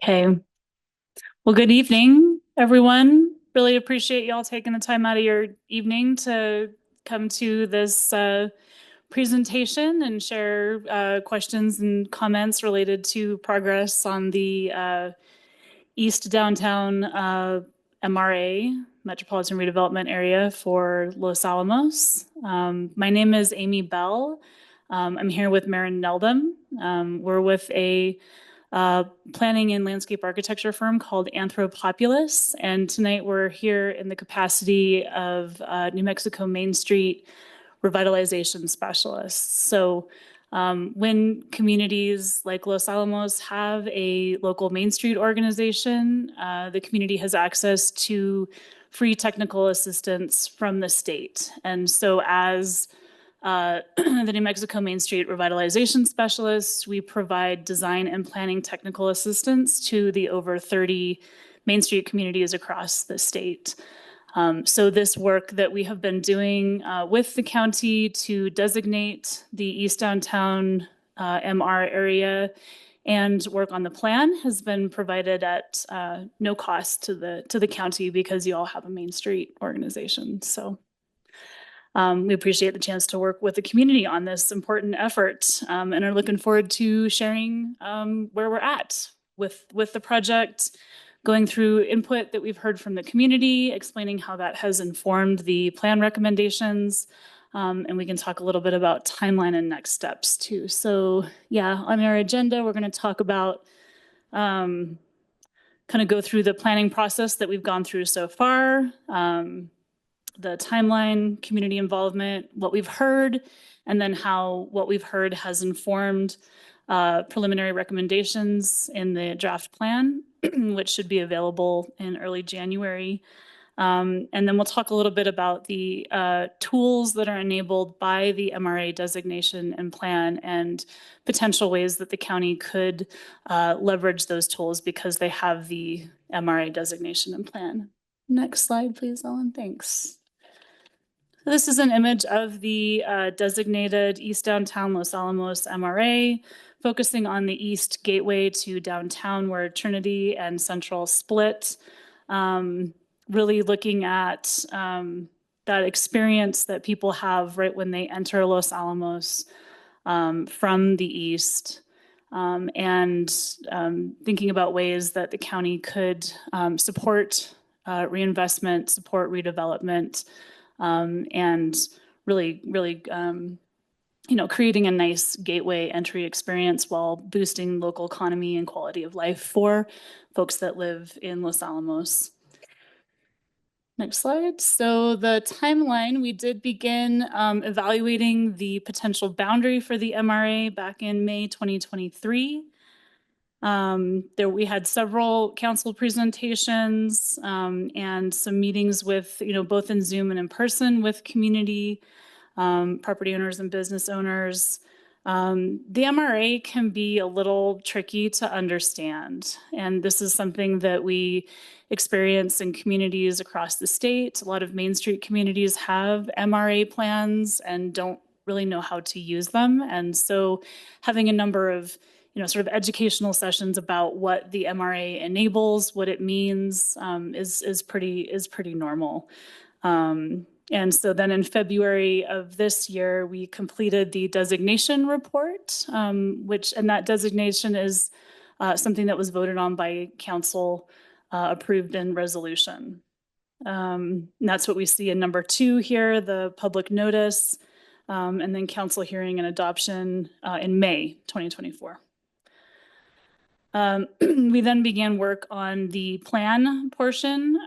Okay. Well, good evening, everyone. Really appreciate y'all taking the time out of your evening to come to this presentation and share questions and comments related to progress on the East Downtown MRA, Metropolitan Redevelopment Area for Los Alamos. My name is Amy Bell. I'm here with Maren Neldham. We're with a planning and landscape architecture firm called Anthropopulous. And tonight we're here in the capacity of New Mexico Main Street revitalization specialists. So when communities like Los Alamos have a local Main Street organization, the community has access to free technical assistance from the state. And so as the New Mexico Main Street Revitalization Specialists, we provide design and planning technical assistance to the over 30 Main Street communities across the state. So this work that we have been doing with the county to designate the East Downtown MR area and work on the plan has been provided at no cost to the county because you all have a Main Street organization. So we appreciate the chance to work with the community on this important effort and are looking forward to sharing where we're at with the project, going through input that we've heard from the community, explaining how that has informed the plan recommendations, and we can talk a little bit about timeline and next steps too. So yeah, on our agenda, we're going to talk about kind of go through the planning process that we've gone through so far, the timeline, community involvement, what we've heard, and then how what we've heard has informed preliminary recommendations in the draft plan, which should be available in early January. And then we'll talk a little bit about the tools that are enabled by the MRA designation and plan and potential ways that the county could leverage those tools because they have the MRA designation and plan. Next slide, please, Ellen. Thanks. This is an image of the designated East Downtown Los Alamos MRA, focusing on the east gateway to downtown where Trinity and Central split. Really looking at that experience that people have right when they enter Los Alamos from the east. And thinking about ways that the county could support reinvestment, support redevelopment, and really, creating a nice gateway entry experience while boosting local economy and quality of life for folks that live in Los Alamos. Next slide. So the timeline, we did begin evaluating the potential boundary for the MRA back in May 2023. There we had several council presentations and some meetings with, both in Zoom and in person with community, property owners and business owners. The MRA can be a little tricky to understand. And this is something that we experience in communities across the state. A lot of Main Street communities have MRA plans and don't really know how to use them. And so having a number of sort of educational sessions about what the MRA enables, what it means, is pretty normal. And so then in February of this year, we completed the designation report, and that designation is something that was voted on by council, approved in resolution. And that's what we see in number 2 here, the public notice, and then council hearing and adoption in May 2024. We then began work on the plan portion,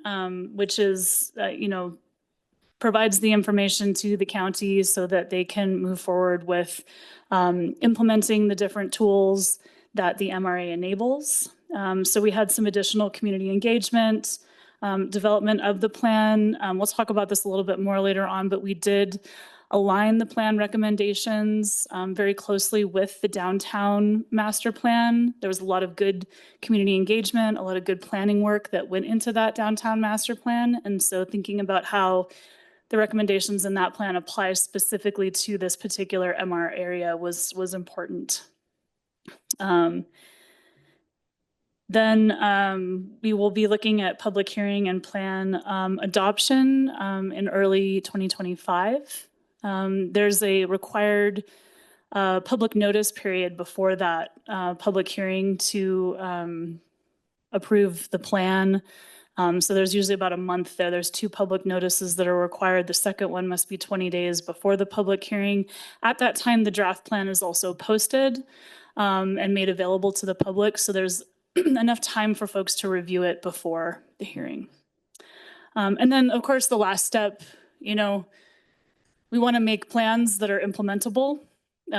which is, provides the information to the county so that they can move forward with implementing the different tools that the MRA enables. So we had some additional community engagement, development of the plan. We'll talk about this a little bit more later on, but we did align the plan recommendations very closely with the downtown master plan. There was a lot of good community engagement, a lot of good planning work that went into that downtown master plan. And so thinking about how the recommendations in that plan apply specifically to this particular MR area was important. Then we will be looking at public hearing and plan adoption in early 2025. There's a required public notice period before that public hearing to approve the plan. So there's usually about a month there. There's 2 public notices that are required. The second one must be 20 days before the public hearing. At that time, the draft plan is also posted and made available to the public. So there's enough time for folks to review it before the hearing. And then, of course, the last step, we want to make plans that are implementable. We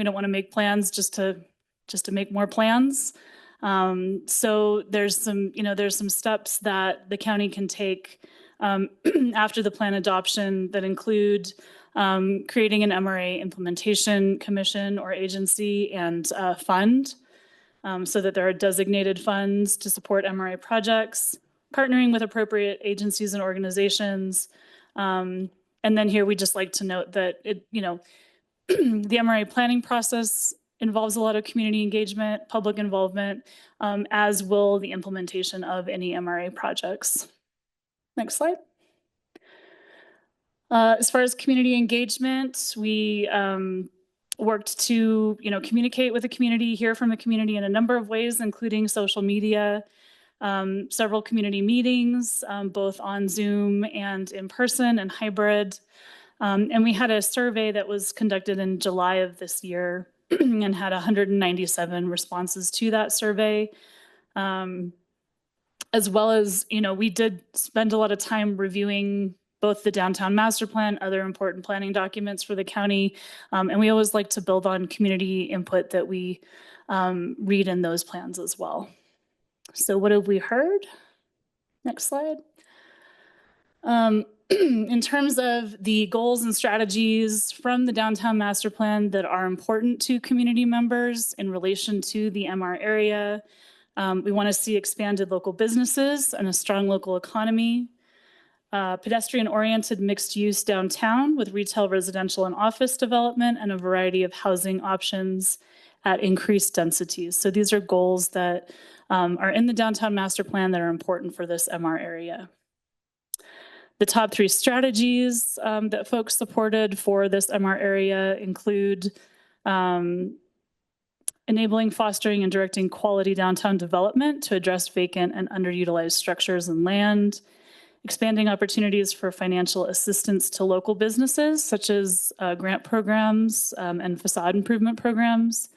don't want to make plans just to make more plans. So there's some steps that the county can take after the plan adoption that include creating an MRA implementation commission or agency and fund so that there are designated funds to support MRA projects, partnering with appropriate agencies and organizations. And then here we just like to note that the MRA planning process involves a lot of community engagement, public involvement, as will the implementation of any MRA projects. Next slide. As far as community engagement, we worked to communicate with the community, hear from the community in a number of ways, including social media, several community meetings, both on Zoom and in person and hybrid. And we had a survey that was conducted in July of this year and had 197 responses to that survey. As well as, we did spend a lot of time reviewing both the downtown master plan, other important planning documents for the county. And we always like to build on community input that we read in those plans as well. So what have we heard? Next slide. In terms of the goals and strategies from the downtown master plan that are important to community members in relation to the MR area, we want to see expanded local businesses and a strong local economy, pedestrian-oriented mixed-use downtown with retail, residential, and office development, and a variety of housing options at increased densities. So these are goals that are in the downtown master plan that are important for this MR area. The top 3 strategies that folks supported for this MR area include enabling, fostering, and directing quality downtown development to address vacant and underutilized structures and land, expanding opportunities for financial assistance to local businesses, such as grant programs and facade improvement programs,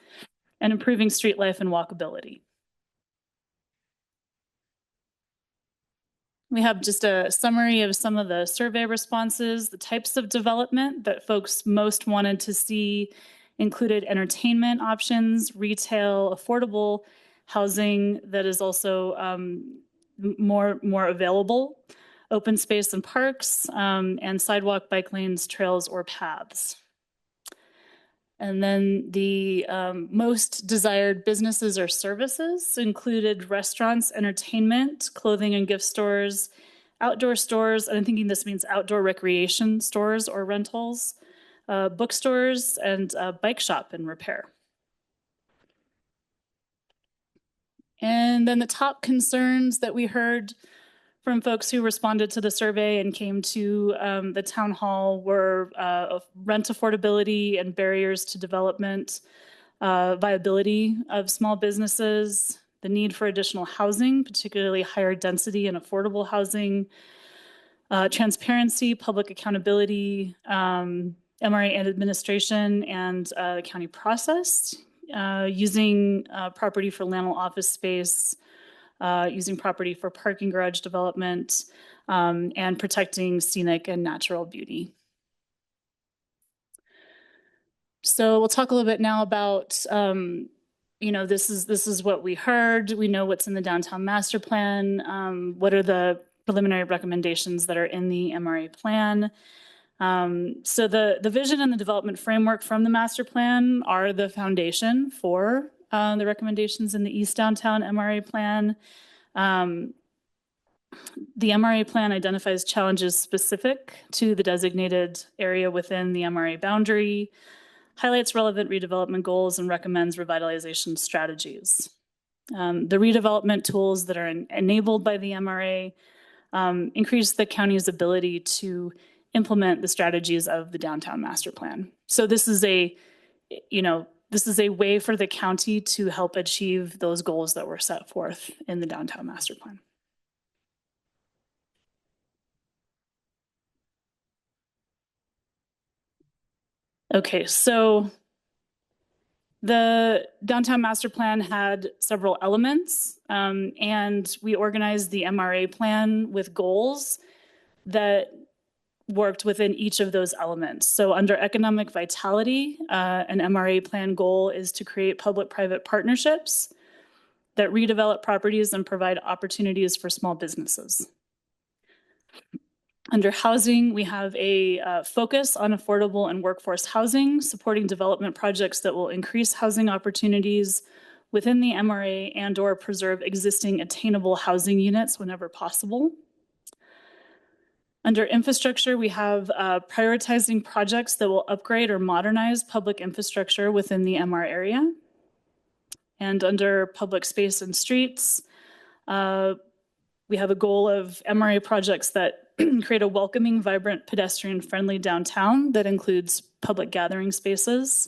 and improving street life and walkability. We have just a summary of some of the survey responses. The types of development that folks most wanted to see included entertainment options, retail, affordable housing that is also more available, open space and parks, and sidewalk, bike lanes, trails, or paths. And then the most desired businesses or services included restaurants, entertainment, clothing and gift stores, outdoor stores, and I'm thinking this means outdoor recreation stores or rentals, bookstores, and bike shop and repair. And then the top concerns that we heard from folks who responded to the survey and came to the town hall were rent affordability and barriers to development, viability of small businesses, the need for additional housing, particularly higher density and affordable housing, transparency, public accountability, MRA and administration, and the county process, using property for landfill office space, using property for parking garage development, and protecting scenic and natural beauty. So we'll talk a little bit now about, this is what we heard. We know what's in the downtown master plan. What are the preliminary recommendations that are in the MRA plan? So the vision and the development framework from the master plan are the foundation for the recommendations in the East Downtown MRA plan. The MRA plan identifies challenges specific to the designated area within the MRA boundary, highlights relevant redevelopment goals, and recommends revitalization strategies. The redevelopment tools that are enabled by the MRA increase the county's ability to implement the strategies of the downtown master plan. So this is a way for the county to help achieve those goals that were set forth in the downtown master plan. Okay, so the downtown master plan had several elements, and we organized the MRA plan with goals that worked within each of those elements. So under economic vitality, an MRA plan goal is to create public-private partnerships that redevelop properties and provide opportunities for small businesses. Under housing, we have a focus on affordable and workforce housing, supporting development projects that will increase housing opportunities within the MRA and/or preserve existing attainable housing units whenever possible. Under infrastructure, we have prioritizing projects that will upgrade or modernize public infrastructure within the MR area. And under public space and streets, we have a goal of MRA projects that create a welcoming, vibrant, pedestrian-friendly downtown that includes public gathering spaces.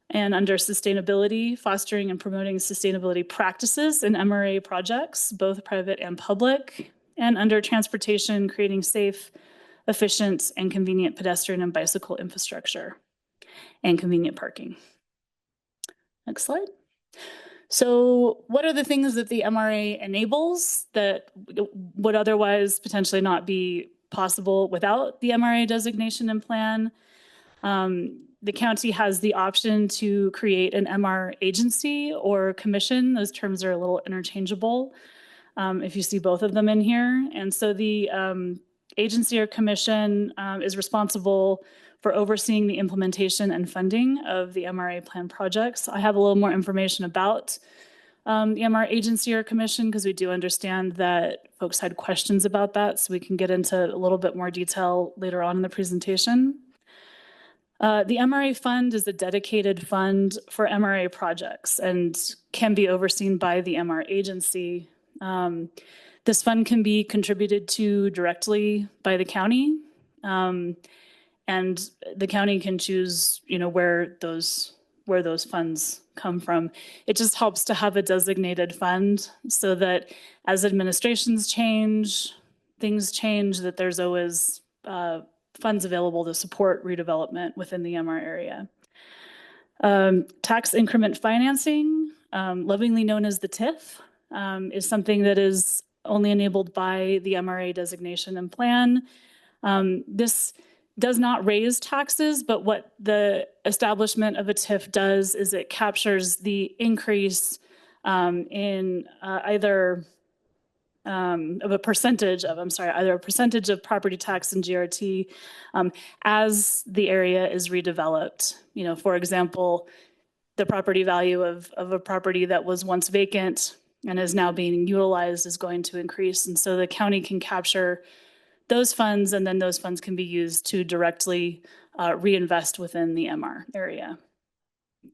And under sustainability, fostering and promoting sustainability practices in MRA projects, both private and public. And under transportation, creating safe, efficient, and convenient pedestrian and bicycle infrastructure and convenient parking. Next slide. So what are the things that the MRA enables that would otherwise potentially not be possible without the MRA designation and plan? The county has the option to create an MR agency or commission. Those terms are a little interchangeable if you see both of them in here. And so the agency or commission is responsible for overseeing the implementation and funding of the MRA plan projects. I have a little more information about the MR agency or commission because we do understand that folks had questions about that, so we can get into a little bit more detail later on in the presentation. The MRA fund is a dedicated fund for MRA projects and can be overseen by the MR agency. This fund can be contributed to directly by the county. And the county can choose, where those funds come from. It just helps to have a designated fund so that as administrations change, things change, that there's always funds available to support redevelopment within the MR area. Tax increment financing, lovingly known as the TIF, is something that is only enabled by the MRA designation and plan. This does not raise taxes, but what the establishment of a TIF does is it captures the increase in either a percentage of property tax and GRT as the area is redeveloped. For example, the property value of a property that was once vacant and is now being utilized is going to increase. And so the county can capture those funds, and then those funds can be used to directly reinvest within the MR area.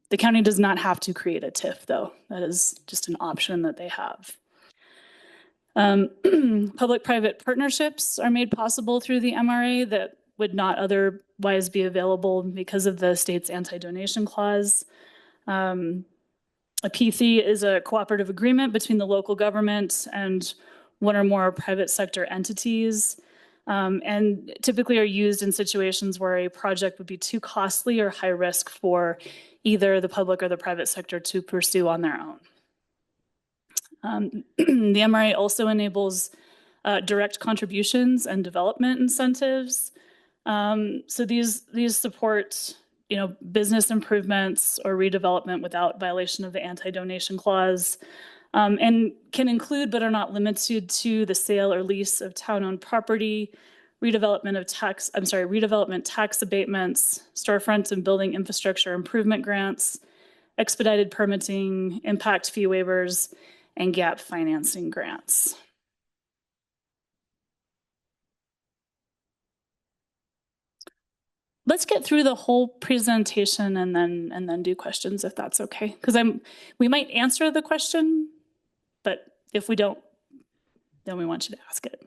The county does not have to create a TIF, though. That is just an option that they have. Public-private partnerships are made possible through the MRA that would not otherwise be available because of the state's anti-donation clause. A PITHI is a cooperative agreement between the local government and one or more private sector entities. And typically are used in situations where a project would be too costly or high risk for either the public or the private sector to pursue on their own. The MRA also enables direct contributions and development incentives. So these support, business improvements or redevelopment without violation of the anti-donation clause. And can include but are not limited to the sale or lease of town-owned property, redevelopment tax abatements, storefront and building infrastructure improvement grants, expedited permitting, impact fee waivers, and gap financing grants. let's get through the whole presentation and then do questions if that's okay. Because we might answer the question, but if we don't, then we want you to ask it.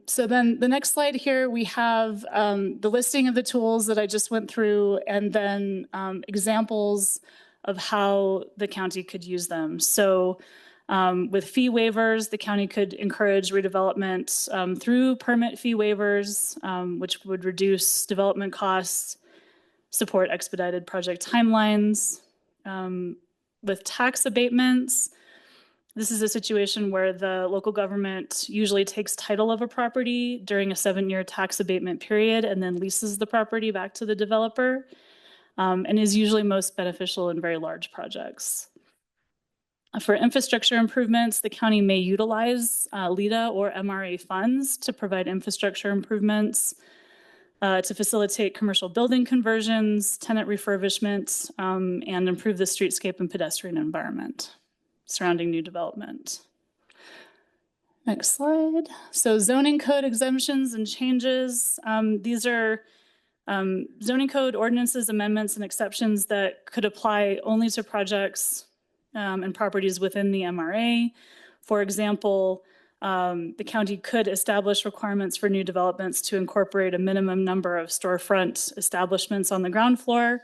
So then the next slide here, we have the listing of the tools that I just went through, and then examples of how the county could use them. So with fee waivers, the county could encourage redevelopment through permit fee waivers, which would reduce development costs, support expedited project timelines. With tax abatements, this is a situation where the local government usually takes title of a property during a 7-year tax abatement period and then leases the property back to the developer, and is usually most beneficial in very large projects. For infrastructure improvements, the county may utilize LEDA or MRA funds to provide infrastructure improvements, to facilitate commercial building conversions, tenant refurbishment, and improve the streetscape and pedestrian environment surrounding new development. Next slide. So zoning code exemptions and changes. These are zoning code ordinances, amendments, and exceptions that could apply only to projects and properties within the MRA. For example, the county could establish requirements for new developments to incorporate a minimum number of storefront establishments on the ground floor,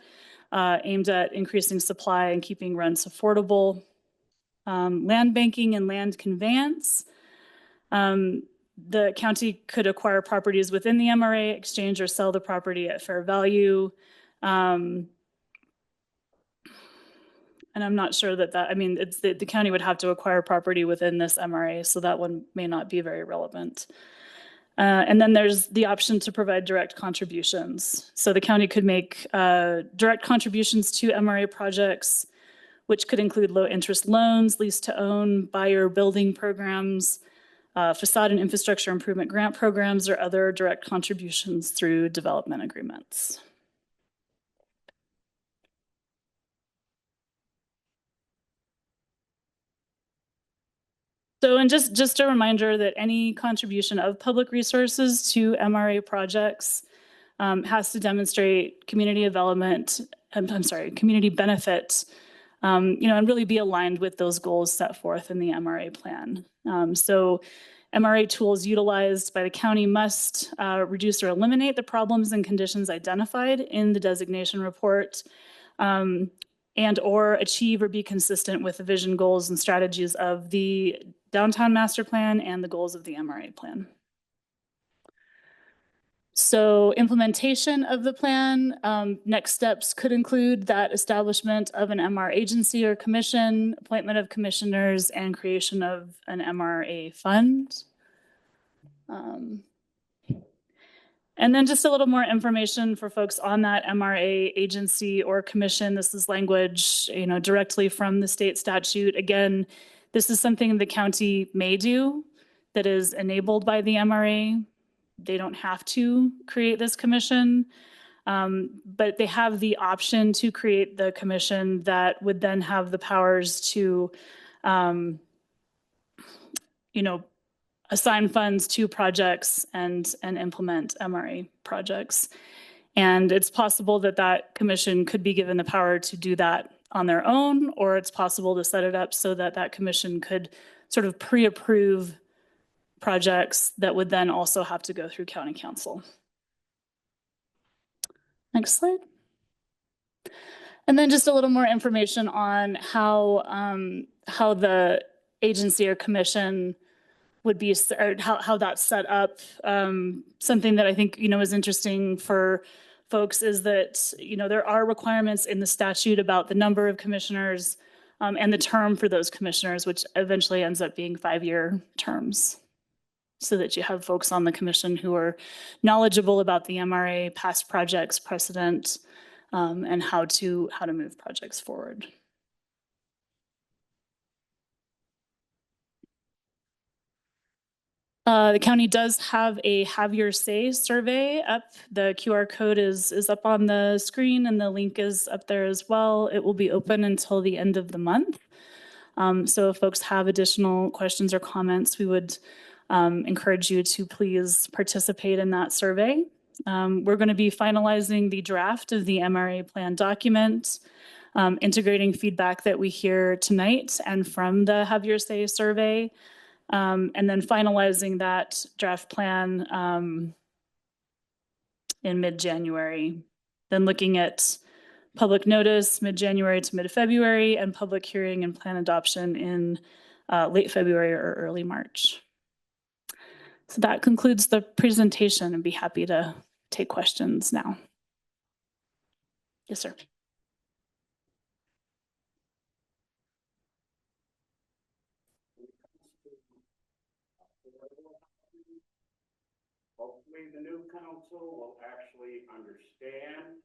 aimed at increasing supply and keeping rents affordable. Land banking and land conveyance. The county could acquire properties within the MRA, exchange or sell the property at fair value. And I'm not sure I mean, it's the county would have to acquire property within this MRA, so that one may not be very relevant. And then there's the option to provide direct contributions. So the county could make direct contributions to MRA projects, which could include low interest loans, lease to own, buyer building programs, facade and infrastructure improvement grant programs, or other direct contributions through development agreements. So, and just a reminder that any contribution of public resources to MRA projects has to demonstrate community development, community benefit, and really be aligned with those goals set forth in the MRA plan. So MRA tools utilized by the county must reduce or eliminate the problems and conditions identified in the designation report, and or achieve or be consistent with the vision, goals, and strategies of the downtown master plan and the goals of the MRA plan. So implementation of the plan, next steps could include that establishment of an MR agency or commission, appointment of commissioners, and creation of an MRA fund. And then just a little more information for folks on that MRA agency or commission. This is language, directly from the state statute. Again, this is something the county may do that is enabled by the MRA. They don't have to create this commission, but they have the option to create the commission that would then have the powers to, assign funds to projects and implement MRA projects. And it's possible that that commission could be given the power to do that on their own, or it's possible to set it up so that that commission could sort of pre-approve projects that would then also have to go through county council. Next slide. And then just a little more information on how the agency or commission would be, or how that's set up. Something that I think, is interesting for folks is that, there are requirements in the statute about the number of commissioners and the term for those commissioners, which eventually ends up being 5-year terms, so that you have folks on the commission who are knowledgeable about the MRA, past projects, precedent, and how to move projects forward. The county does have a Have Your Say survey up. The QR code is up on the screen, and the link is up there as well. It will be open until the end of the month. So if folks have additional questions or comments, we would encourage you to please participate in that survey. We're going to be finalizing the draft of the MRA plan document, integrating feedback that we hear tonight and from the Have Your Say survey, and then finalizing that draft plan in mid-January. Then looking at public notice mid-January to mid-February and public hearing and plan adoption in late February or early March. So that concludes the presentation. I'd be happy to take questions now. Yes, sir. Hopefully the new council will actually understand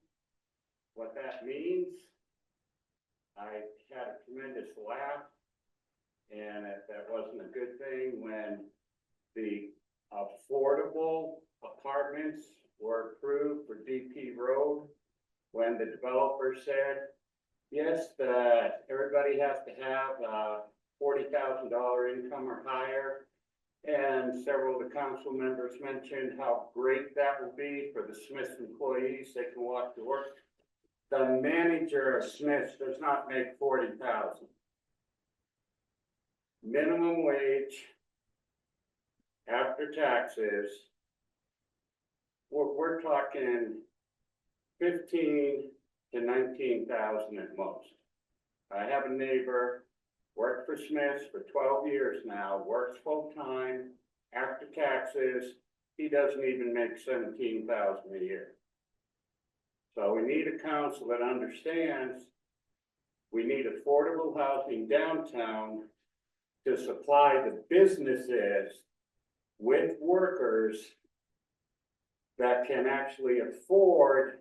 what that means. I had a tremendous laugh, and that wasn't a good thing when the affordable apartments were approved for DP Road, when the developer said, yes, everybody has to have $40,000 income or higher. And several of the council members mentioned how great that will be for the Smiths employees. They can walk to work. The manager of Smiths does not make $40,000. Minimum wage after taxes, we're talking 15 to 19,000 at most. I have a neighbor, worked for Smiths for 12 years now, works full-time, after taxes, he doesn't even make 17,000 a year. So we need a council that understands we need affordable housing downtown to supply the businesses with workers that can actually afford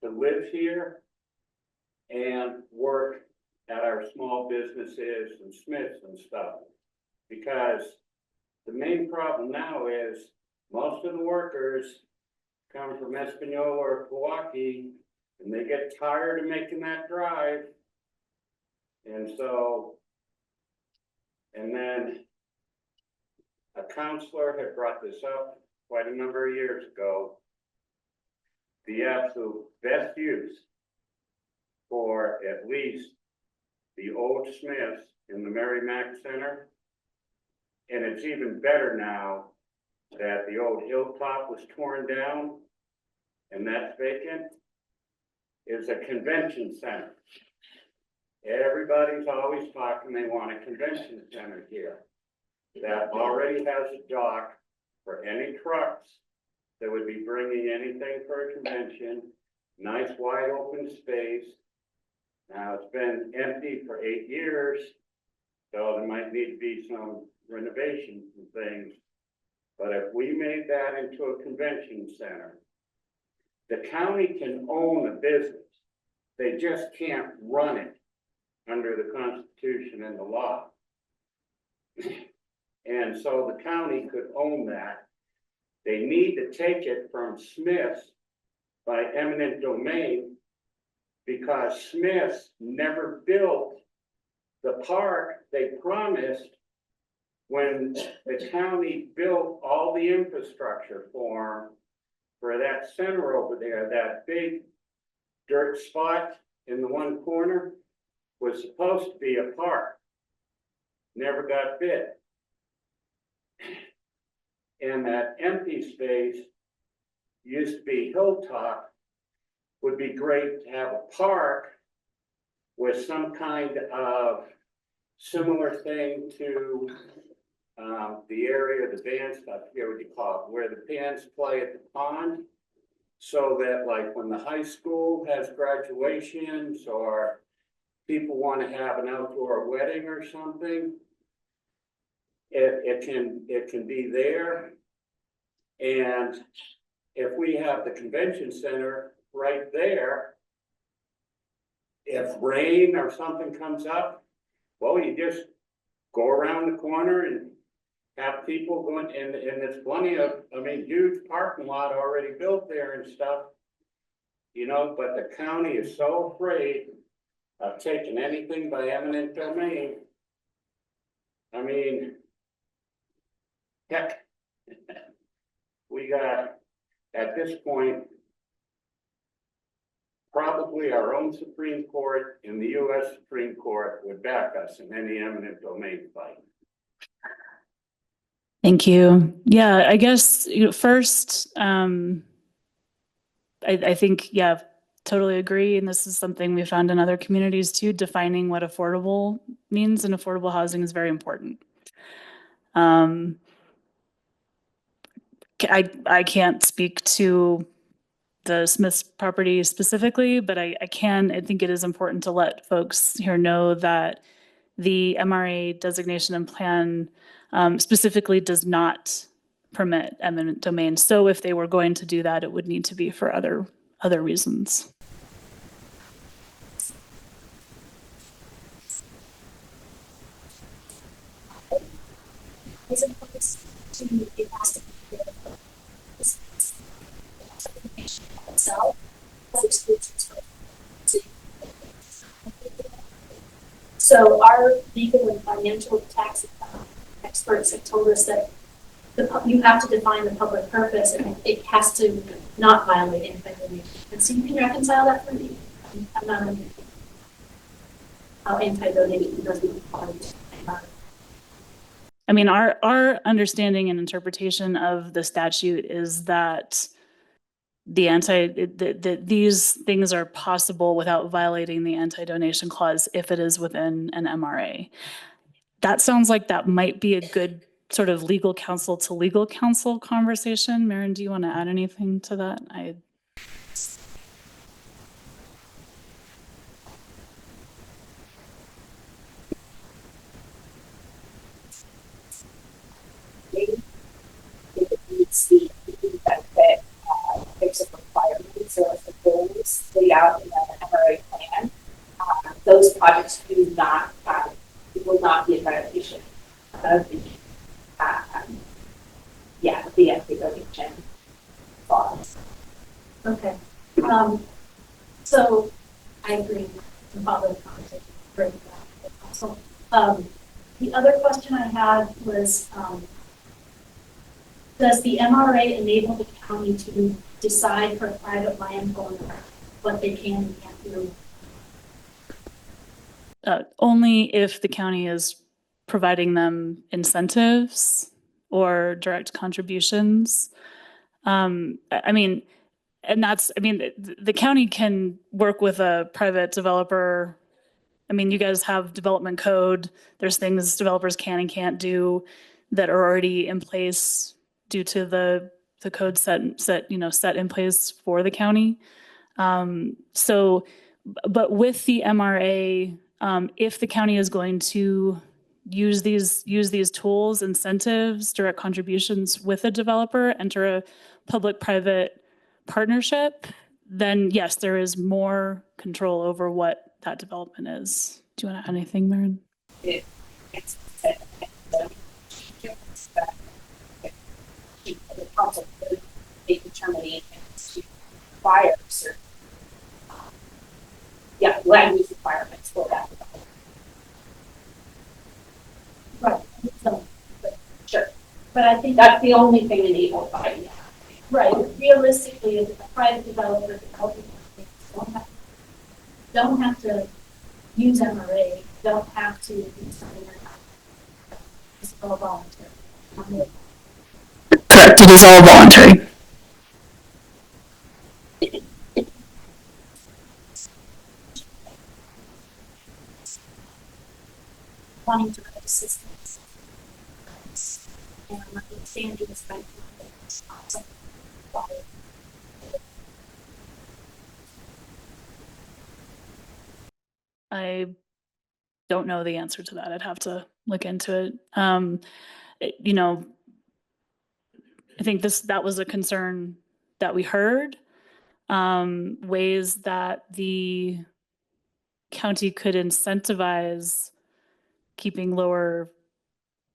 to live here and work at our small businesses and Smiths and stuff. Because the main problem now is most of the workers come from Espanola or Milwaukee, and they get tired of making that drive. And so, and then a counselor had brought this up quite a number of years ago. The absolute best use for at least the old Smiths in the Mary Mack Center, and it's even better now that the old Hilltop was torn down and that's vacant, is a convention center. Everybody's always talking they want a convention center here that already has a dock for any trucks that would be bringing anything for a convention, nice wide open space. Now it's been empty for 8 years, so there might need to be some renovations and things. But if we made that into a convention center, the county can own a business. They just can't run it under the Constitution and the law. And so the county could own that. They need to take it from Smiths by eminent domain, because Smiths never built the park they promised when the county built all the infrastructure for that center over there. That big dirt spot in the one corner was supposed to be a park, never got built. And that empty space used to be Hilltop. Would be great to have a park with some kind of similar thing to the area, the bands, I forget what you call it, where the bands play at the pond, so that like when the high school has graduations or people want to have an outdoor wedding or something, it can be there. And if we have the convention center right there, if rain or something comes up, well, you just go around the corner and have people going, and there's plenty of, I mean, huge parking lot already built there and stuff, you know. But the county is so afraid of taking anything by eminent domain. I mean, heck, we got at this point, probably our own Supreme Court and the US Supreme Court would back us in any eminent domain fight. Thank you. Yeah, I guess first, I think, yeah, totally agree. And this is something we found in other communities too. Defining what affordable means and affordable housing is very important. I can't speak to the Smith's property specifically, but I think it is important to let folks here know that the MRA designation and plan specifically does not permit eminent domain. So if they were going to do that, it would need to be for other reasons. As opposed to it has to be itself as exclusions. So our legal and financial tax experts have told us that you have to define the public purpose and it has to not violate anti-donation. And so you can reconcile that for me. I'm not understanding how anti-donation doesn't apply. I mean, our understanding and interpretation of the statute is that these things are possible without violating the anti-donation clause if it is within an MRA. That sounds like that might be a good sort of legal counsel to legal counsel conversation. Maren, do you want to add anything to that? It needs the benefit types of requirements or the goals laid out in the MRA plan. Those projects do not it will not be a violation of the anti-donation clause. Okay. So I agree with all the conversation. So the other question I had was, does the MRA enable the county to decide for a private landowner what they can and can't do? Only if the county is providing them incentives or direct contributions. I mean, the county can work with a private developer. I mean, you guys have development code. There's things developers can and can't do that are already in place due to the code set in place for the county. But with the MRA, if the county is going to use these tools, incentives, direct contributions with a developer, enter a public-private partnership, then yes, there is more control over what that development is. Do you want to add anything, Maren? The council could make determinations to require certain land use requirements for that. Right. So, sure. But I think that's the only thing enabled by it. Right. Realistically, if a private developer don't have to use MRA, don't have to do something like that. It's all voluntary. Correct. It is all voluntary. Wanting to have assistance. And I'm understanding this by I don't know the answer to that. I'd have to look into it. I think that was a concern that we heard. Ways that the county could incentivize keeping lower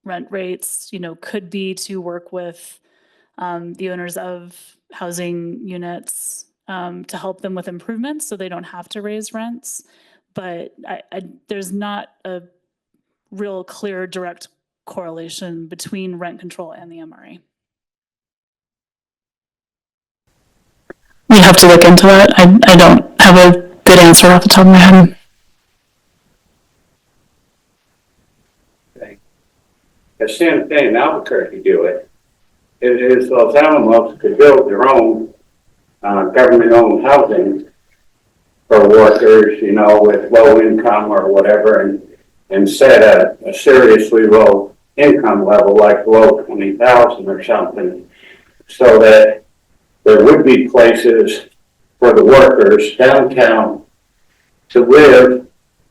rent rates, could be to work with the owners of housing units to help them with improvements so they don't have to raise rents. But there's not a real clear direct correlation between rent control and the MRA. we have to look into that. I don't have a good answer off the top of my head. Okay. The same thing in Albuquerque do it. It is Los Alamos could build their own government-owned housing for workers, you know, with low income or whatever, and set a seriously low income level, like below 20,000 or something, so that there would be places for the workers downtown to live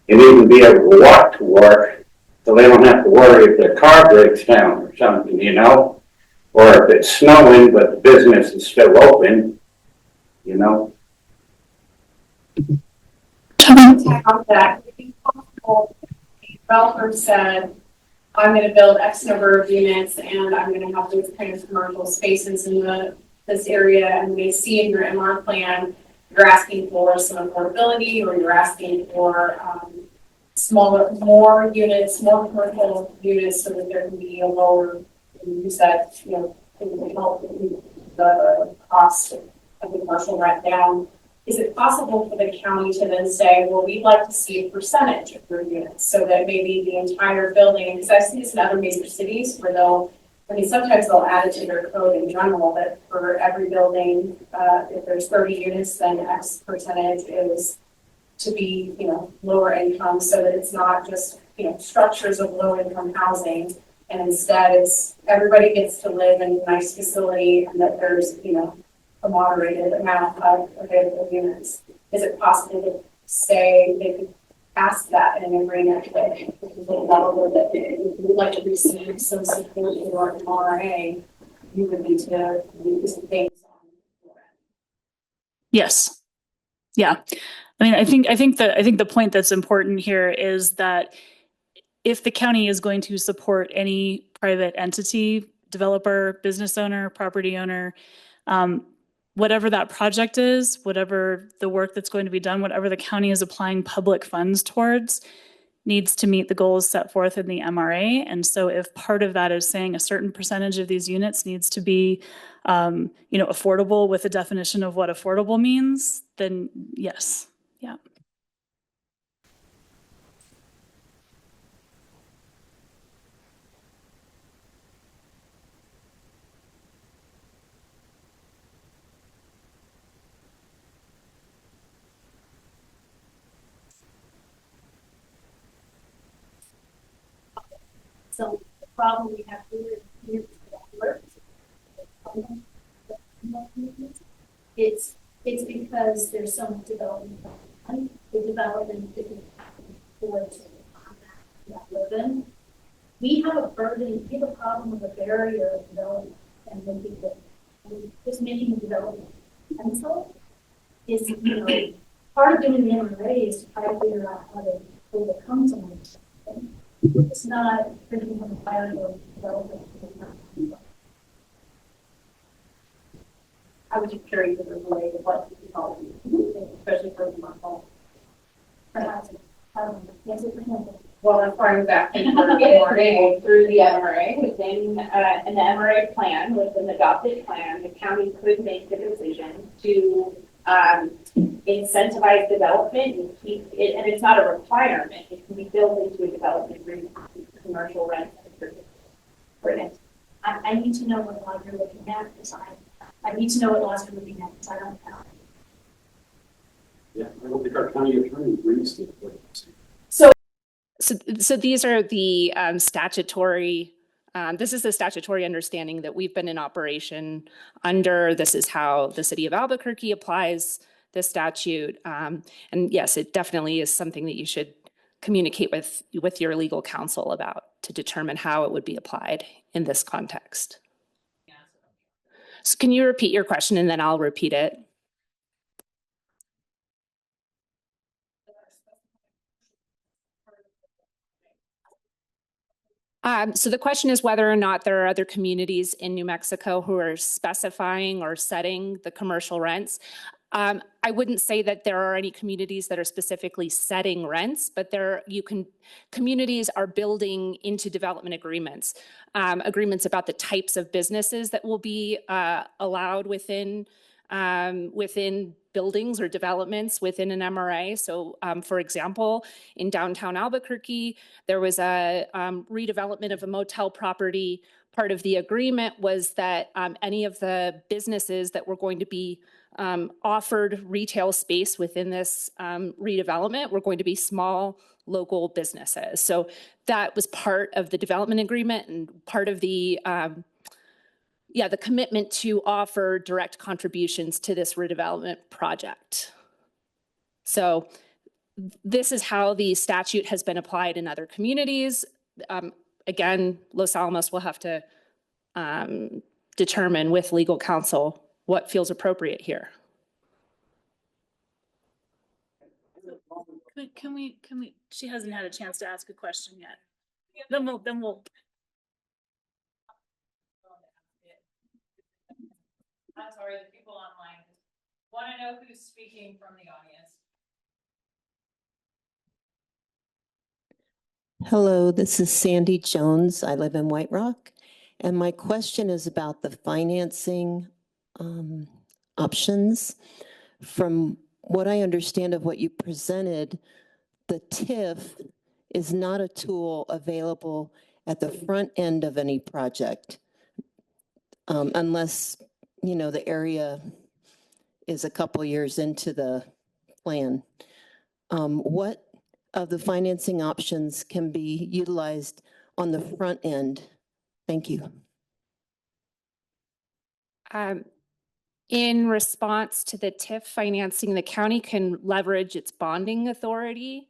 and even be able to walk to work, so they don't have to worry if their car breaks down or something, you know, or if it's snowing but the business is still open, you know. On that, would it be possible if the developer said, I'm going to build X number of units and I'm going to have these kind of commercial spaces in this area, and they see in your MR plan you're asking for some affordability, or you're asking for more units, more commercial units, so that there can be a lower, you said, you know, it would help the cost of the commercial rent down. Is it possible for the county to then say, well, we'd like to see a percentage of your units, so that maybe the entire building, because I've seen this in other major cities where sometimes they'll add it to their code in general, that for every building, if there's 30 units, then X percentage is to be, you know, lower income, so that it's not just, you know, structures of low income housing, and instead it's everybody gets to live in a nice facility, and that there's, you know, a moderated amount of available units. Is it possible to say they could ask that in an agreement with the developer that if you would like to receive some support in your MRA, you would need to do some things on your end? Yes. Yeah. I mean, I think the point that's important here is that if the county is going to support any private entity, developer, business owner, property owner, whatever that project is, whatever the work that's going to be done, whatever the county is applying public funds towards, needs to meet the goals set forth in the MRA. And so if part of that is saying a certain percentage of these units needs to be, you know, affordable with a definition of what affordable means, then yes. Yeah. So the problem we have here is it's because there's so much development. The development isn't happening for that live in. We have a burden, we have a problem with a barrier of development, and when people just making the development pencil is, you know, part of doing the MRA is to try to figure out how to overcome some of this. It's not thinking of a plan or development. I was just curious if there's a way to what you call it, especially for the market. Perhaps, yes, it can. Well, that's why I was asking for MRA through the MRA within an MRA plan, with an adopted plan. The county could make the decision to incentivize development and keep it, and it's not a requirement. It can be built into a development agreement, commercial rent. I need to know what law you're looking at, because I need to know what laws you're looking at, because I don't know. Yeah, I don't think our county attorney agrees to what you're saying. So these are the statutory, this is the statutory understanding that we've been in operation under. This is how the city of Albuquerque applies this statute. And yes, it definitely is something that you should communicate with your legal counsel about to determine how it would be applied in this context. So can you repeat your question, and then I'll repeat it? So the question is whether or not there are other communities in New Mexico who are specifying or setting the commercial rents. I wouldn't say that there are any communities that are specifically setting rents, but communities are building into development agreements, agreements about the types of businesses that will be allowed within within buildings or developments within an MRA. So for example, in downtown Albuquerque, there was a redevelopment of a motel property. Part of the agreement was that any of the businesses that were going to be offered retail space within this redevelopment were going to be small local businesses. So that was part of the development agreement and part of the the commitment to offer direct contributions to this redevelopment project. So this is how the statute has been applied in other communities. Again, Los Alamos will have to determine with legal counsel what feels appropriate here. Can we, she hasn't had a chance to ask a question yet. Then we'll. I'm sorry, the people online want to know who's speaking from the audience. Hello, this is Sandy Jones. I live in White Rock. And my question is about the financing options. From what I understand of what you presented, the TIF is not a tool available at the front end of any project unless, you know, the area is a couple years into the plan. What of the financing options can be utilized on the front end? Thank you. In response to the TIF financing, the county can leverage its bonding authority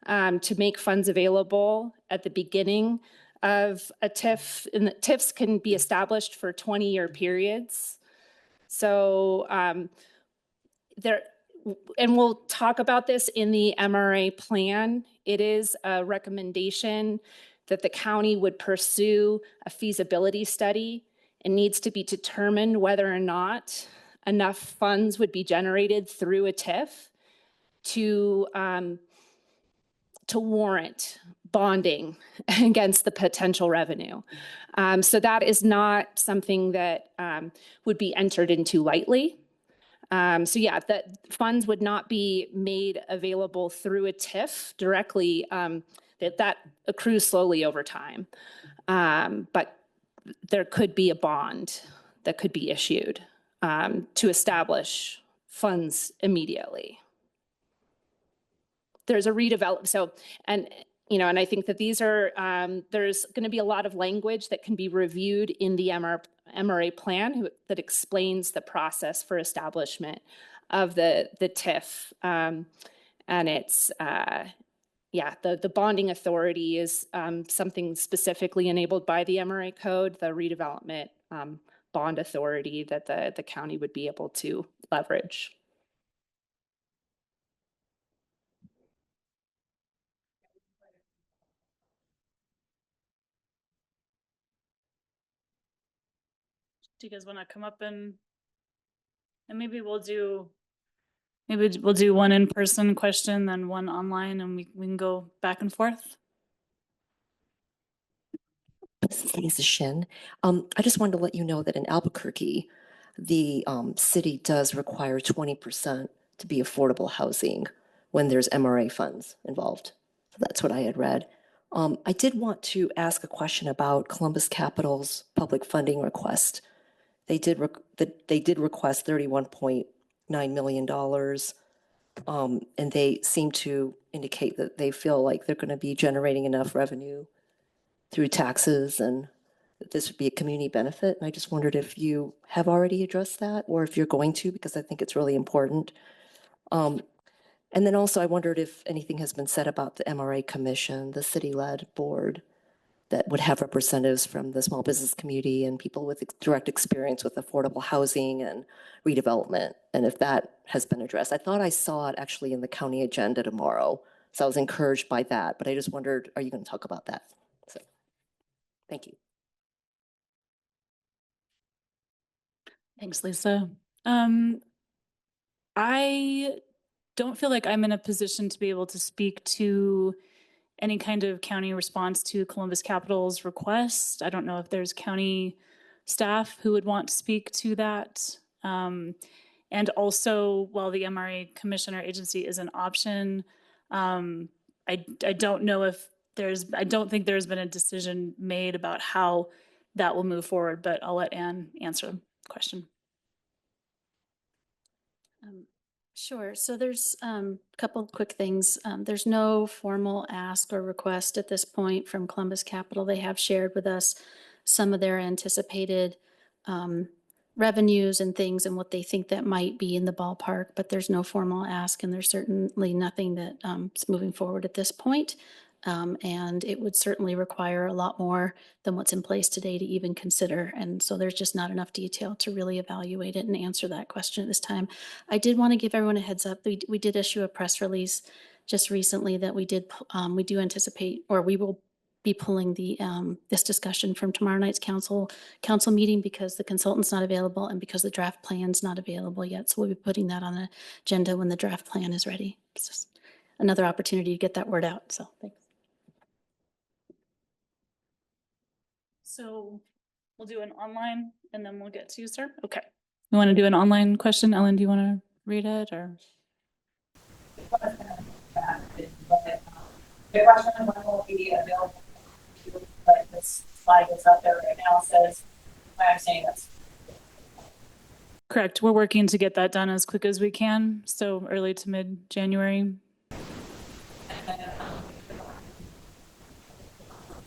to make funds available at the beginning of a TIF. And the TIFs can be established for 20-year periods. So and we'll talk about this in the MRA plan. It is a recommendation that the county would pursue a feasibility study. It needs to be determined whether or not enough funds would be generated through a TIF to warrant bonding against the potential revenue. So that is not something that would be entered into lightly. So yeah, that funds would not be made available through a TIF directly, that accrues slowly over time. But there could be a bond that could be issued to establish funds immediately. There's a redevelop, so, and I think that these are, there's going to be a lot of language that can be reviewed in the MRA plan that explains the process for establishment of the TIF. And it's, the bonding authority is something specifically enabled by the MRA code, the redevelopment bond authority that the county would be able to leverage. Do you guys want to come up and maybe we'll do one in-person question, then one online, and we can go back and forth. This is Shin. I just wanted to let you know that in Albuquerque, the city does require 20% to be affordable housing when there's MRA funds involved. So that's what I had read. I did want to ask a question about Columbus Capital's public funding request. They did request $31.9 million, and they seem to indicate that they feel like they're going to be generating enough revenue through taxes and that this would be a community benefit. And I just wondered if you have already addressed that or if you're going to, because I think it's really important. And then also I wondered if anything has been said about the MRA Commission, the city-led board that would have representatives from the small business community and people with direct experience with affordable housing and redevelopment, and if that has been addressed. I thought I saw it actually in the county agenda tomorrow, so I was encouraged by that, but I just wondered, are you going to talk about that? So, thank you. Thanks, Lisa. I don't feel like I'm in a position to be able to speak to any kind of county response to Columbus Capital's request. I don't know if there's county staff who would want to speak to that. And also, while the MRA commissioner agency is an option, I don't know if I don't think there's been a decision made about how that will move forward, but I'll let Anne answer the question. Sure. So there's a couple quick things. There's no formal ask or request at this point from Columbus Capital. They have shared with us some of their anticipated revenues and things and what they think that might be in the ballpark, but there's no formal ask, and there's certainly nothing that is moving forward at this point. And it would certainly require a lot more than what's in place today to even consider. And so there's just not enough detail to really evaluate it and answer that question at this time. I did want to give everyone a heads up. We did issue a press release just recently that we do anticipate, or we will be pulling this discussion from tomorrow night's council meeting because the consultant's not available and because the draft plan's not available yet. So we'll be putting that on the agenda when the draft plan is ready. It's just another opportunity to get that word out. So thanks. So we'll do an online and then we'll get to you, sir. Okay. You want to do an online question? Ellen, do you want to read it or? The question of when will be available, like this slide that's up there right now says, I'm saying that's Correct. We're working to get that done as quick as we can. So early to mid January.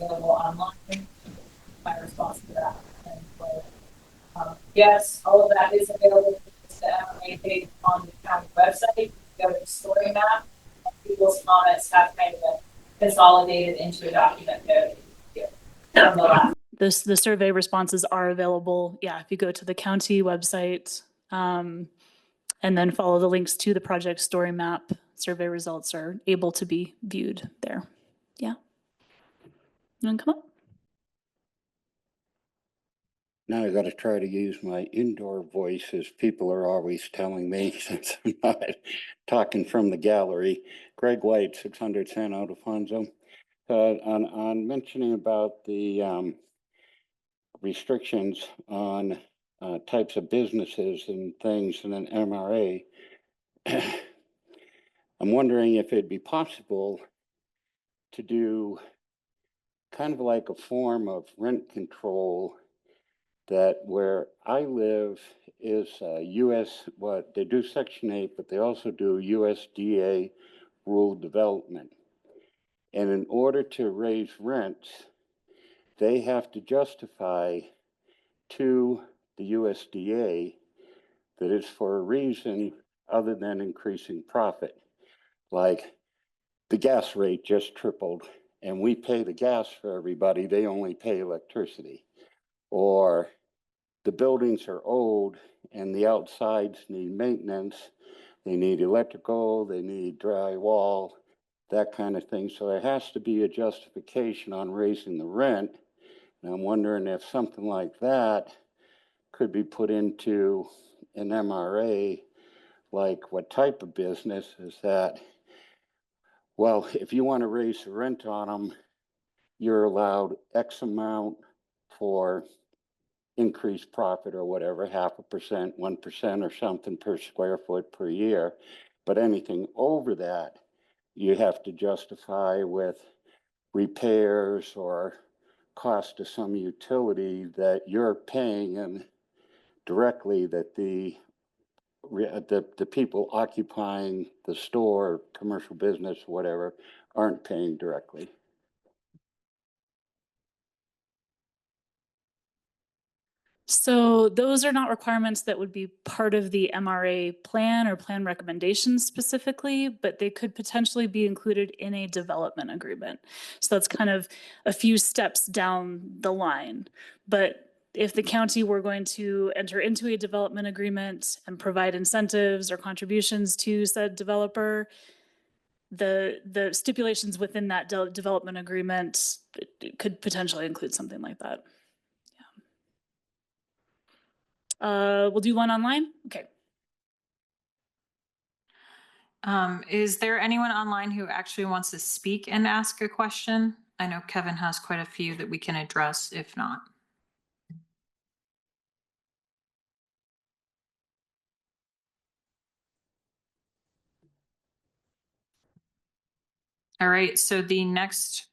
available online. My response to that. And so, yes, all of that is available to the MRA page on the county website. Go to the story map. People's comments have kind of been consolidated into a document there. The survey responses are available. Yeah, if you go to the county website and then follow the links to the project story map, survey results are able to be viewed there. Yeah. You want to come up? Now I got to try to use my indoor voice, as people are always telling me, since I'm not talking from the gallery. Greg White, 600 San Ildefonso. On mentioning about the restrictions on types of businesses and things in an MRA, I'm wondering if it'd be possible to do kind of like a form of rent control that where I live is US, what they do Section 8, but they also do USDA rural development. And in order to raise rents, they have to justify to the USDA that it's for a reason other than increasing profit. Like the gas rate just tripled and we pay the gas for everybody, they only pay electricity. Or the buildings are old and the outsides need maintenance. They need electrical, they need drywall, that kind of thing. So there has to be a justification on raising the rent. And I'm wondering if something like that could be put into an MRA, like what type of business is that? Well, if you want to raise the rent on them, you're allowed X amount for increased profit or whatever, 0.5%, 1% or something per square foot per year. But anything over that, you have to justify with repairs or cost of some utility that you're paying and directly that the people occupying the store, commercial business, whatever, aren't paying directly. So those are not requirements that would be part of the MRA plan or plan recommendations specifically, but they could potentially be included in a development agreement. So that's kind of a few steps down the line. But if the county were going to enter into a development agreement and provide incentives or contributions to said developer, the stipulations within that development agreement could potentially include something like that. We'll do one online. Okay. Is there anyone online who actually wants to speak and ask a question? I know Kevin has quite a few that we can address if not. All right, so the next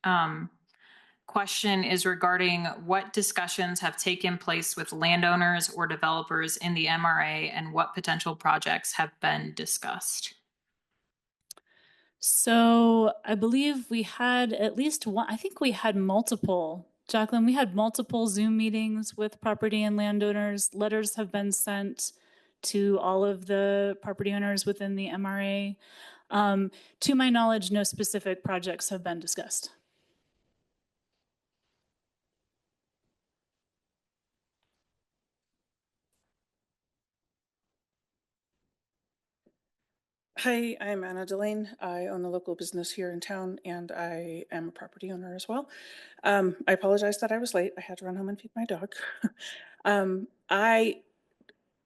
question is regarding what discussions have taken place with landowners or developers in the MRA and what potential projects have been discussed? So I believe we had at least one, I think we had multiple, Jacqueline, we had multiple Zoom meetings with property and landowners. Letters have been sent to all of the property owners within the MRA. To my knowledge, no specific projects have been discussed. Hi, I'm Anna Delane. I own a local business here in town and I am a property owner as well. I apologize that I was late. I had to run home and feed my dog. I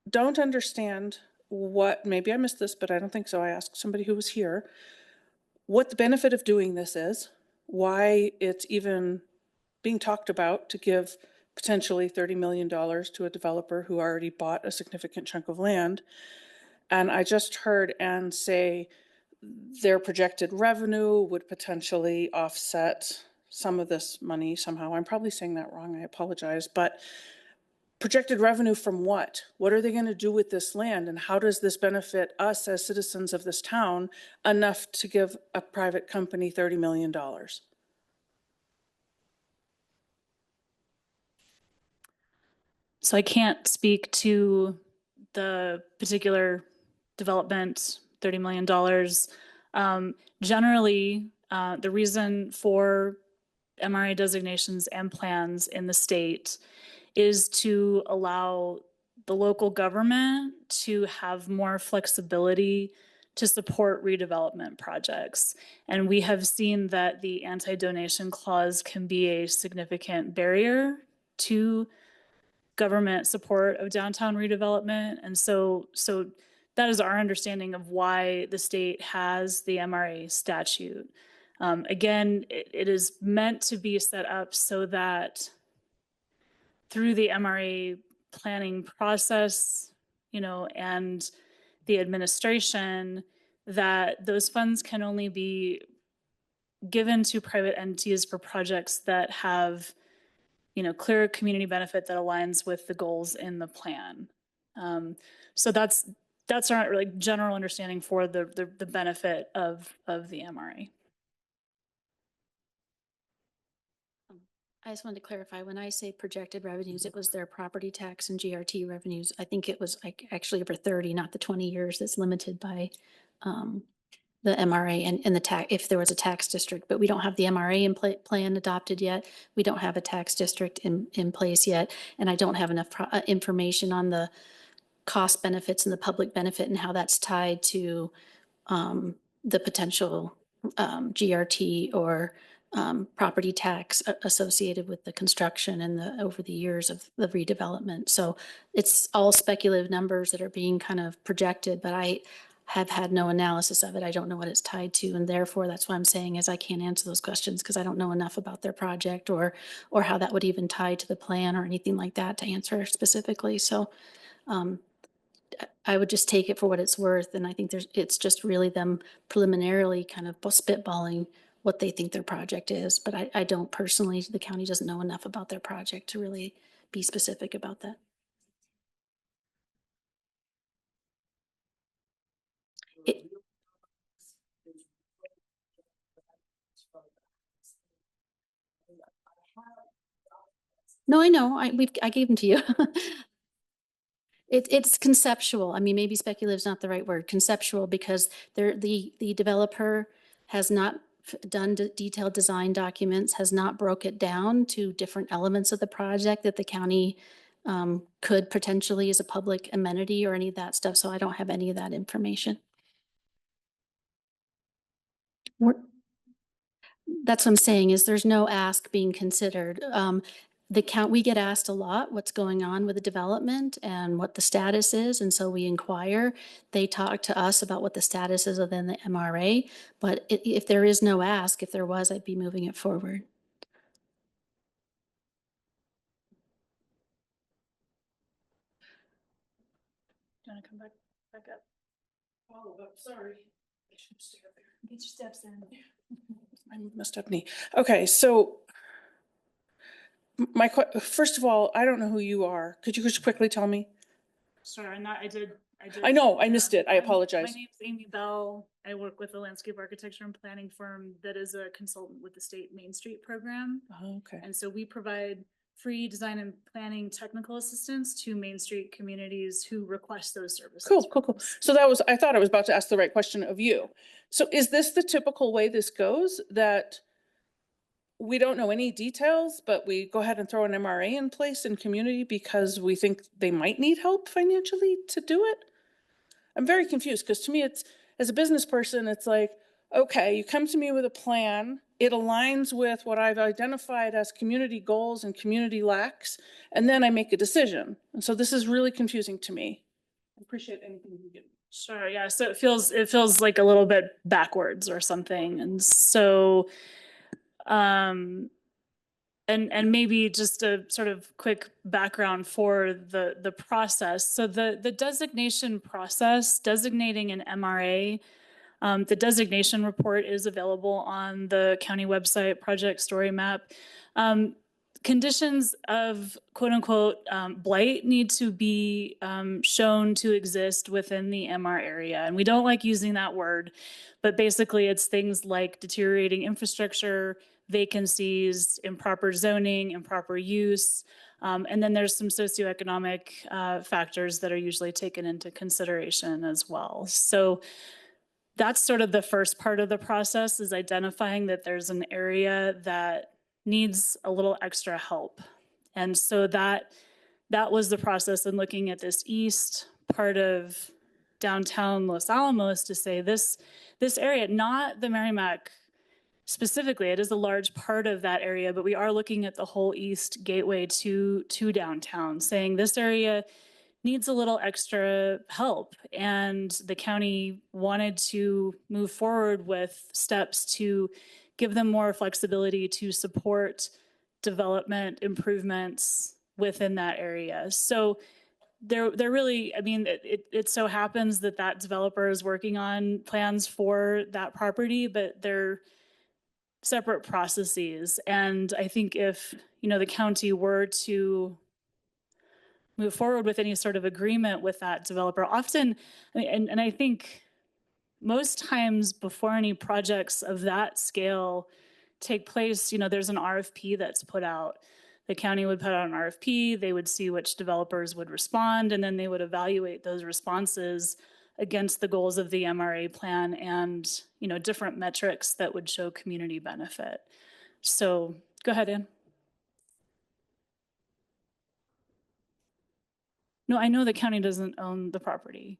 don't understand what, maybe I missed this, but I don't think so. I asked somebody who was here what the benefit of doing this is, why it's even being talked about to give potentially $30 million to a developer who already bought a significant chunk of land. And I just heard Ann say their projected revenue would potentially offset some of this money somehow. I'm probably saying that wrong. I apologize. But projected revenue from what? What are they going to do with this land? And how does this benefit us as citizens of this town enough to give a private company $30 million? So I can't speak to the particular development, $30 million. Generally, the reason for MRA designations and plans in the state is to allow the local government to have more flexibility to support redevelopment projects. And we have seen that the anti-donation clause can be a significant barrier to government support of downtown redevelopment. And so that is our understanding of why the state has the MRA statute. Again, it is meant to be set up so that through the MRA planning process, and the administration, that those funds can only be given to private entities for projects that have clear community benefit that aligns with the goals in the plan. So that's our like general understanding for the benefit of the MRA. I just wanted to clarify, when I say projected revenues, it was their property tax and GRT revenues. I think it was like actually over 30, not the 20 years that's limited by the MRA and the tax, if there was a tax district, but we don't have the MRA plan adopted yet. We don't have a tax district in place yet. And I don't have enough information on the cost benefits and the public benefit and how that's tied to the potential GRT or property tax associated with the construction and over the years of the redevelopment. So it's all speculative numbers that are being kind of projected, but I have had no analysis of it. I don't know what it's tied to, and therefore that's why I'm saying is I can't answer those questions because I don't know enough about their project or how that would even tie to the plan or anything like that to answer specifically. So I would just take it for what it's worth, and I think it's just really them preliminarily kind of spitballing what they think their project is. But I don't personally, the county doesn't know enough about their project to really be specific about that. No, I know. I gave them to you. It's conceptual. I mean, maybe speculative is not the right word. Conceptual, because the developer has not done detailed design documents, has not broke it down to different elements of the project that the county could potentially as a public amenity or any of that stuff. So I don't have any of that information. That's what I'm saying is there's no ask being considered. We get asked a lot what's going on with the development and what the status is. And so we inquire. They talk to us about what the status is within the MRA. But if there is no ask, if there was, I'd be moving it forward. Do you want to come back up? Follow up, sorry. Get your steps in. I messed up knee. Okay, so first of all, I don't know who you are. Could you just quickly tell me? Sure, and that I did. I know, I yeah. missed it. I apologize. My name's Amy Bell. I work with a landscape architecture and planning firm that is a consultant with the state Main Street program. Oh, okay. And so we provide free design and planning technical assistance to Main Street communities who request those services. Cool. So I thought I was about to ask the right question of you. So is this the typical way this goes, that we don't know any details, but we go ahead and throw an MRA in place in community because we think they might need help financially to do it? I'm very confused, because to me, it's, as a business person, it's like, okay, you come to me with a plan, it aligns with what I've identified as community goals and community lacks, and then I make a decision. And so this is really confusing to me. I appreciate anything you give me. Sure, yeah. So it feels like a little bit backwards or something. And so and maybe just a sort of quick background for the process. So the designation process, designating an MRA, the designation report is available on the county website, Project Story Map. Conditions of quote unquote blight need to be shown to exist within the MR area. And we don't like using that word, but basically it's things like deteriorating infrastructure, vacancies, improper zoning, improper use. And then there's some socioeconomic factors that are usually taken into consideration as well. So that's sort of the first part of the process, is identifying that there's an area that needs a little extra help. And so that was the process in looking at this east part of downtown Los Alamos to say this area, not the Merrimack specifically, it is a large part of that area, but we are looking at the whole east gateway to downtown, saying this area needs a little extra help. And the county wanted to move forward with steps to give them more flexibility to support development improvements within that area. So they're really, I mean, it so happens that developer is working on plans for that property, but they're separate processes. And I think if, the county were to move forward with any sort of agreement with that developer, often, and I think most times before any projects of that scale take place, there's an RFP that's put out. The county would put out an RFP, they would see which developers would respond, and then they would evaluate those responses against the goals of the MRA plan and, different metrics that would show community benefit. So go ahead, Ann. No, I know the county doesn't own the property.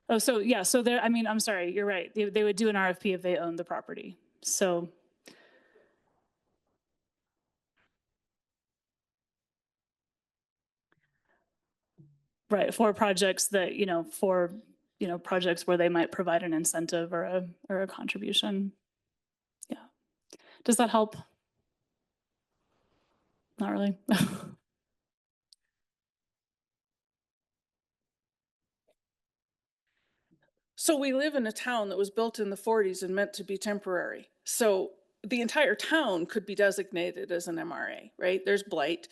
Oh, so yeah, so there, I'm sorry, you're right. They would do an RFP if they owned the property. So. Right, for projects that, projects where they might provide an incentive or a contribution. Yeah. Does that help? Not really. So we live in a town that was built in the 40s and meant to be temporary. So the entire town could be designated as an MRA, right? There's blight,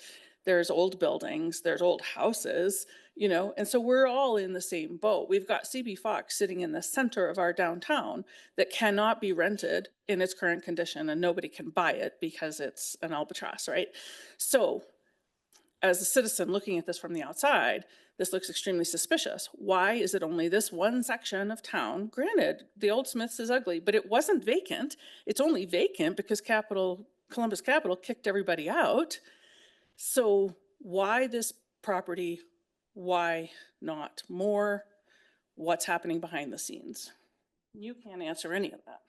there's old buildings, there's old houses, and so we're all in the same boat. We've got CB Fox sitting in the center of our downtown that cannot be rented in its current condition, and nobody can buy it because it's an albatross, right? So as a citizen looking at this from the outside, this looks extremely suspicious. Why is it only this one section of town? Granted, the old Smiths is ugly, but it wasn't vacant. It's only vacant because Columbus Capital kicked everybody out. So why this property? Why not more? What's happening behind the scenes? You can't answer any of that.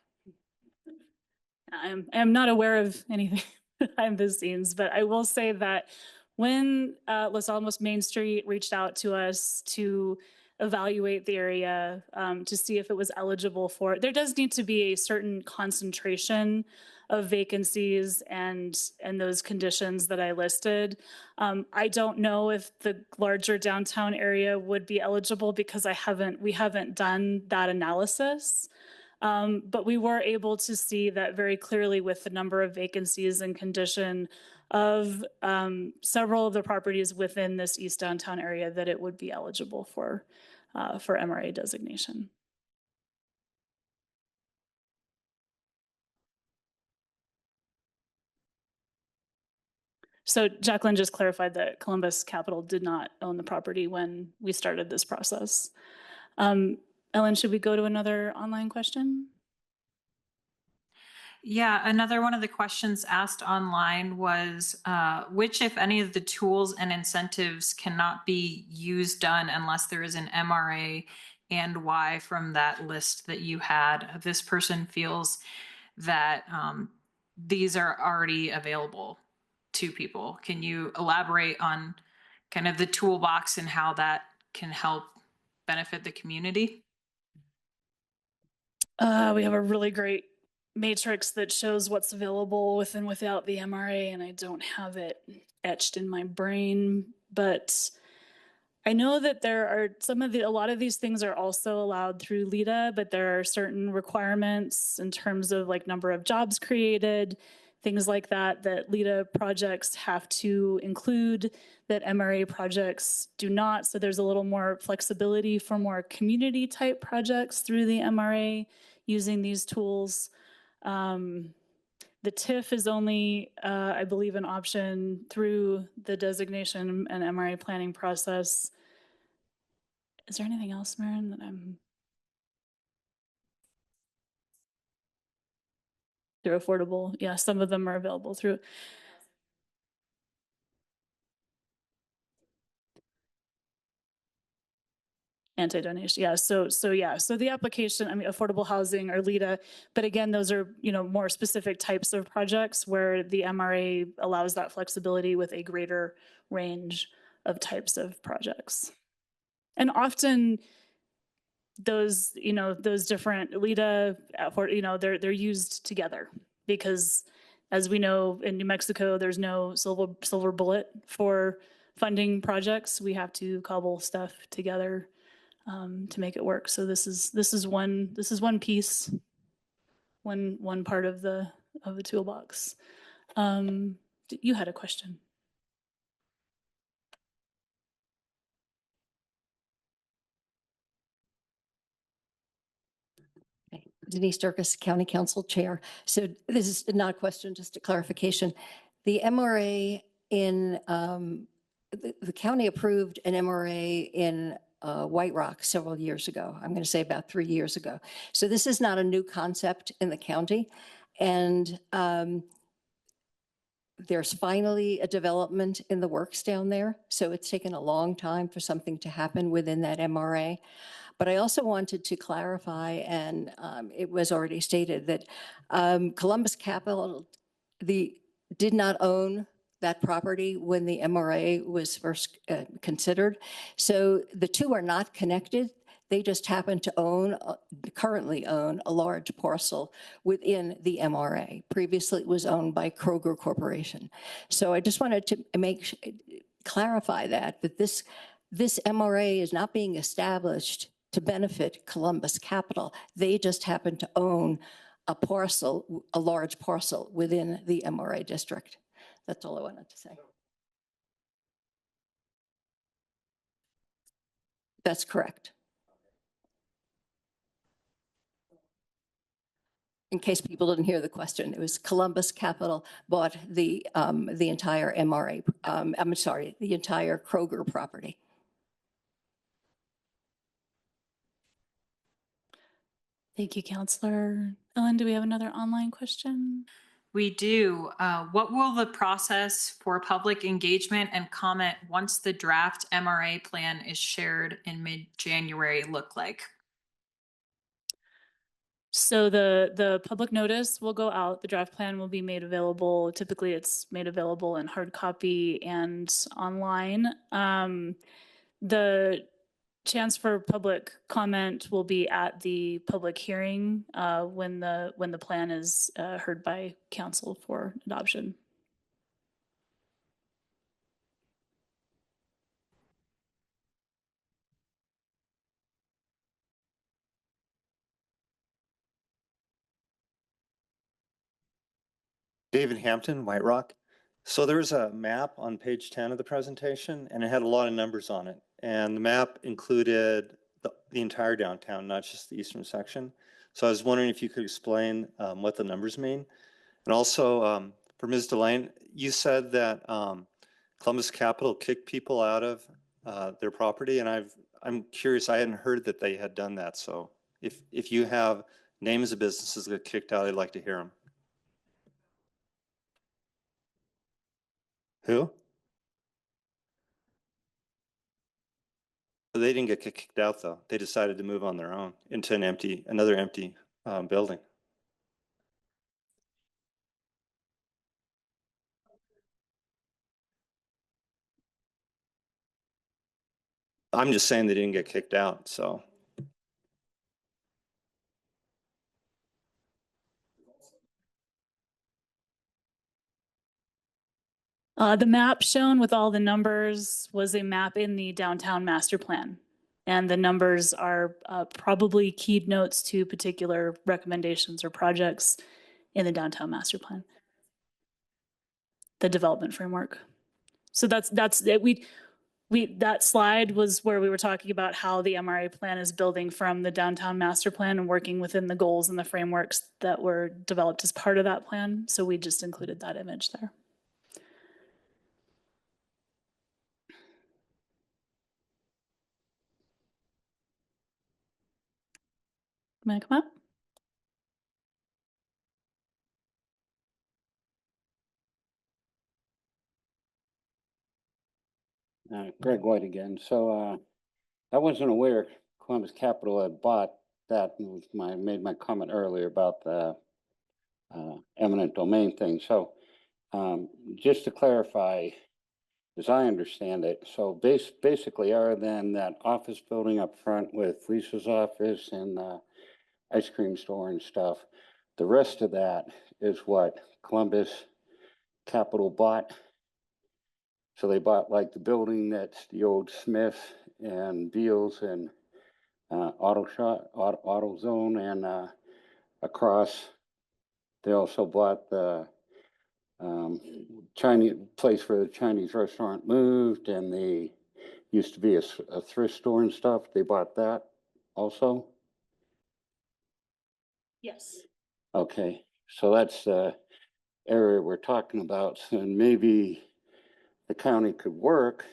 I am not aware of anything behind the scenes, but I will say that when Los Alamos Main Street reached out to us to evaluate the area to see if it was eligible for it, there does need to be a certain concentration of vacancies and those conditions that I listed. I don't know if the larger downtown area would be eligible because we haven't done that analysis. But we were able to see that very clearly with the number of vacancies and condition of several of the properties within this East Downtown area that it would be eligible for MRA designation. So Jacqueline just clarified that Columbus Capital did not own the property when we started this process. Ellen, should we go to another online question? Yeah, another one of the questions asked online was which, if any, of the tools and incentives cannot be done unless there is an MRA, and why from that list that you had? This person feels that these are already available to people. Can you elaborate on kind of the toolbox and how that can help benefit the community? We have a really great matrix that shows what's available with and without the MRA, and I don't have it etched in my brain, but I know that there are a lot of these things are also allowed through LEDA, but there are certain requirements in terms of like number of jobs created, things like that, that LEDA projects have to include that MRA projects do not. So there's a little more flexibility for more community type projects through the MRA using these tools. The TIF is only, I believe, an option through the designation and MRA planning process. Is there anything else, Maren, that I'm... Through affordable? Yeah, some of them are available through... Anti-donation, yeah. So the application, I mean, affordable housing or LEDA, but again, those are, more specific types of projects where the MRA allows that flexibility with a greater range of types of projects. And often those different LEDA, they're used together because as we know in New Mexico, there's no silver bullet for funding projects. We have to cobble stuff together to make it work. So this is one piece, one part of the toolbox. You had a question. Denise Durkis, County Council Chair. So this is not a question, just a clarification. The MRA in, the county approved an MRA in White Rock several years ago. I'm going to say about 3 years ago. So this is not a new concept in the county. And there's finally a development in the works down there. So it's taken a long time for something to happen within that MRA. But I also wanted to clarify, and it was already stated that Columbus Capital did not own that property when the MRA was first considered. So the two are not connected. They just happen to currently own a large parcel within the MRA. Previously, it was owned by Kroger Corporation. So I just wanted to clarify that this MRA is not being established to benefit Columbus Capital. They just happen to own a large parcel within the MRA district. That's all I wanted to say. That's correct. In case people didn't hear the question, it was Columbus Capital bought the entire MRA, I'm sorry, the entire Kroger property. Thank you, Counselor. Ellen, do we have another online question? We do. What will the process for public engagement and comment once the draft MRA plan is shared in mid-January look like? So the public notice will go out. The draft plan will be made available. Typically, it's made available in hard copy and online. The chance for public comment will be at the public hearing when the plan is heard by council for adoption. David Hampton, White Rock. So there's a map on page 10 of the presentation, and it had a lot of numbers on it. And the map included the entire downtown, not just the eastern section. So I was wondering if you could explain what the numbers mean. And also, for Ms. Delane, you said that Columbus Capital kicked people out of their property, and I'm curious, I hadn't heard that they had done that. So if you have names of businesses that got kicked out, I'd like to hear them. Who? They didn't get kicked out though. They decided to move on their own into another empty building. I'm just saying they didn't get kicked out. So The map shown with all the numbers was a map in the downtown master plan. And the numbers are probably keyed notes to particular recommendations or projects in the downtown master plan. The development framework. So that's it. That slide was where we were talking about how the MRA plan is building from the downtown master plan and working within the goals and the frameworks that were developed as part of that plan. So we just included that image there. May I come up? Greg White again. So I wasn't aware Columbus Capital had bought that. Made my comment earlier about the eminent domain thing. So just to clarify, as I understand it, so basically, other than that office building up front with Lisa's office and ice cream store and stuff, the rest of that is what Columbus Capital bought. So they bought like the building that's the old Smith and Beals and Auto Zone, and across they also bought the Chinese place where the Chinese restaurant moved, and they used to be a thrift store and stuff. They bought that also. Yes. Okay, so that's the area we're talking about, and maybe the county could work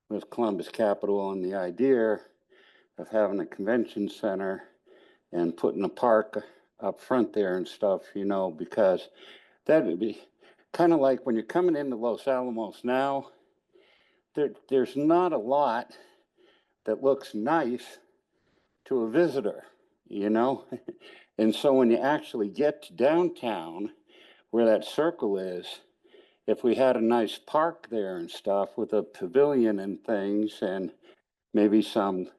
with Columbus Capital on the idea of having a convention center and putting a park up front there and stuff, because that would be kind of like when you're coming into Los Alamos now, there's not a lot that looks nice to a visitor, And so when you actually get to downtown, where that circle is, if we had a nice park there and stuff with a pavilion and things, and maybe some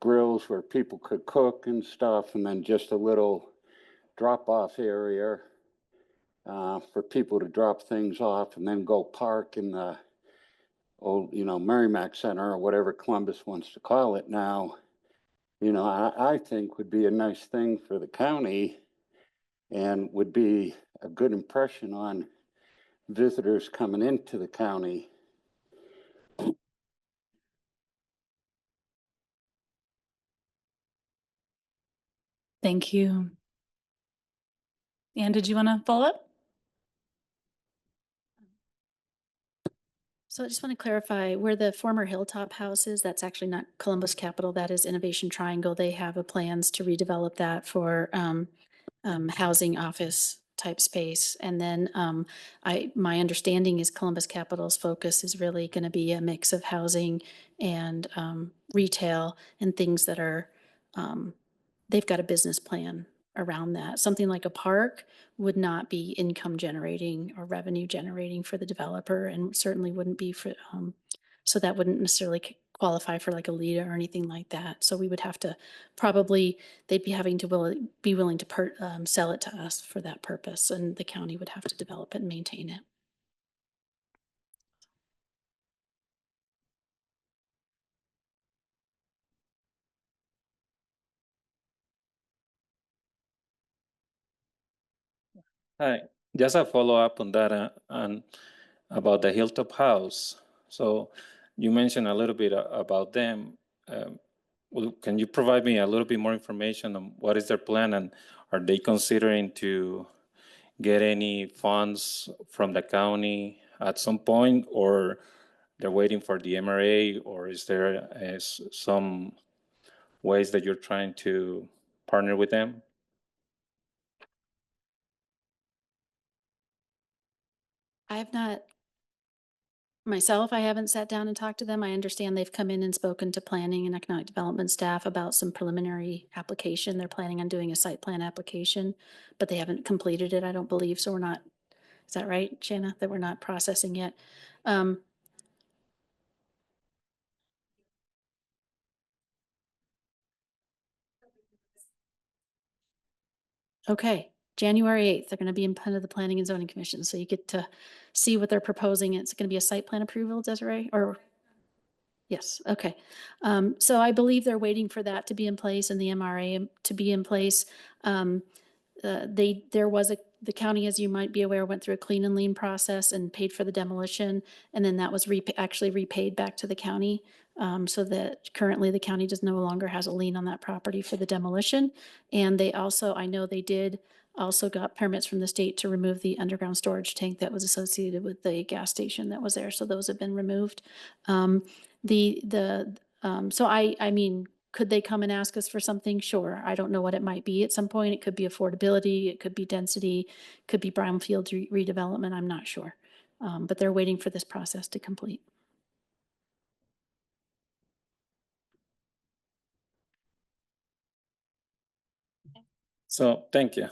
grills where people could cook and stuff, and then just a little drop-off area for people to drop things off and then go park in the old, Merrimack Center or whatever Columbus wants to call it now, I think would be a nice thing for the county and would be a good impression on visitors coming into the county. Thank you. Anne, did you want to follow up? So I just want to clarify where the former Hilltop House is, that's actually not Columbus Capital, that is Innovation Triangle. They have plans to redevelop that for housing office type space. And then my understanding is Columbus Capital's focus is really going to be a mix of housing and retail and things that are, they've got a business plan around that. Something like a park would not be income generating or revenue generating for the developer, and certainly wouldn't be for, so that wouldn't necessarily qualify for like a LEDA or anything like that. So we would have to they'd be having to be willing to sell it to us for that purpose, and the county would have to develop it and maintain it. Hi, just a follow-up on that and about the Hilltop House. So you mentioned a little bit about them. Can you provide me a little bit more information on what is their plan, and are they considering to get any funds from the county at some point, or they're waiting for the MRA, or is there some ways that you're trying to partner with them? I have not, myself, I haven't sat down and talked to them. I understand they've come in and spoken to planning and economic development staff about some preliminary application. They're planning on doing a site plan application, but they haven't completed it, I don't believe. So we're not, is that right, Shanna, that we're not processing yet? Okay, January 8th, they're going to be in front of the Planning and Zoning Commission. So you get to see what they're proposing. It's going to be a site plan approval, Desiree, or? Yes, okay. So I believe they're waiting for that to be in place and the MRA to be in place. The county, as you might be aware, went through a clean and lean process and paid for the demolition. And then that was actually repaid back to the county. So that currently the county no longer has a lien on that property for the demolition. And they also, I know they did also got permits from the state to remove the underground storage tank that was associated with the gas station that was there. So those have been removed. So I mean, could they come and ask us for something? Sure. I don't know what it might be at some point. It could be affordability, it could be density, it could be brownfield redevelopment. I'm not sure. But they're waiting for this process to complete. So thank you.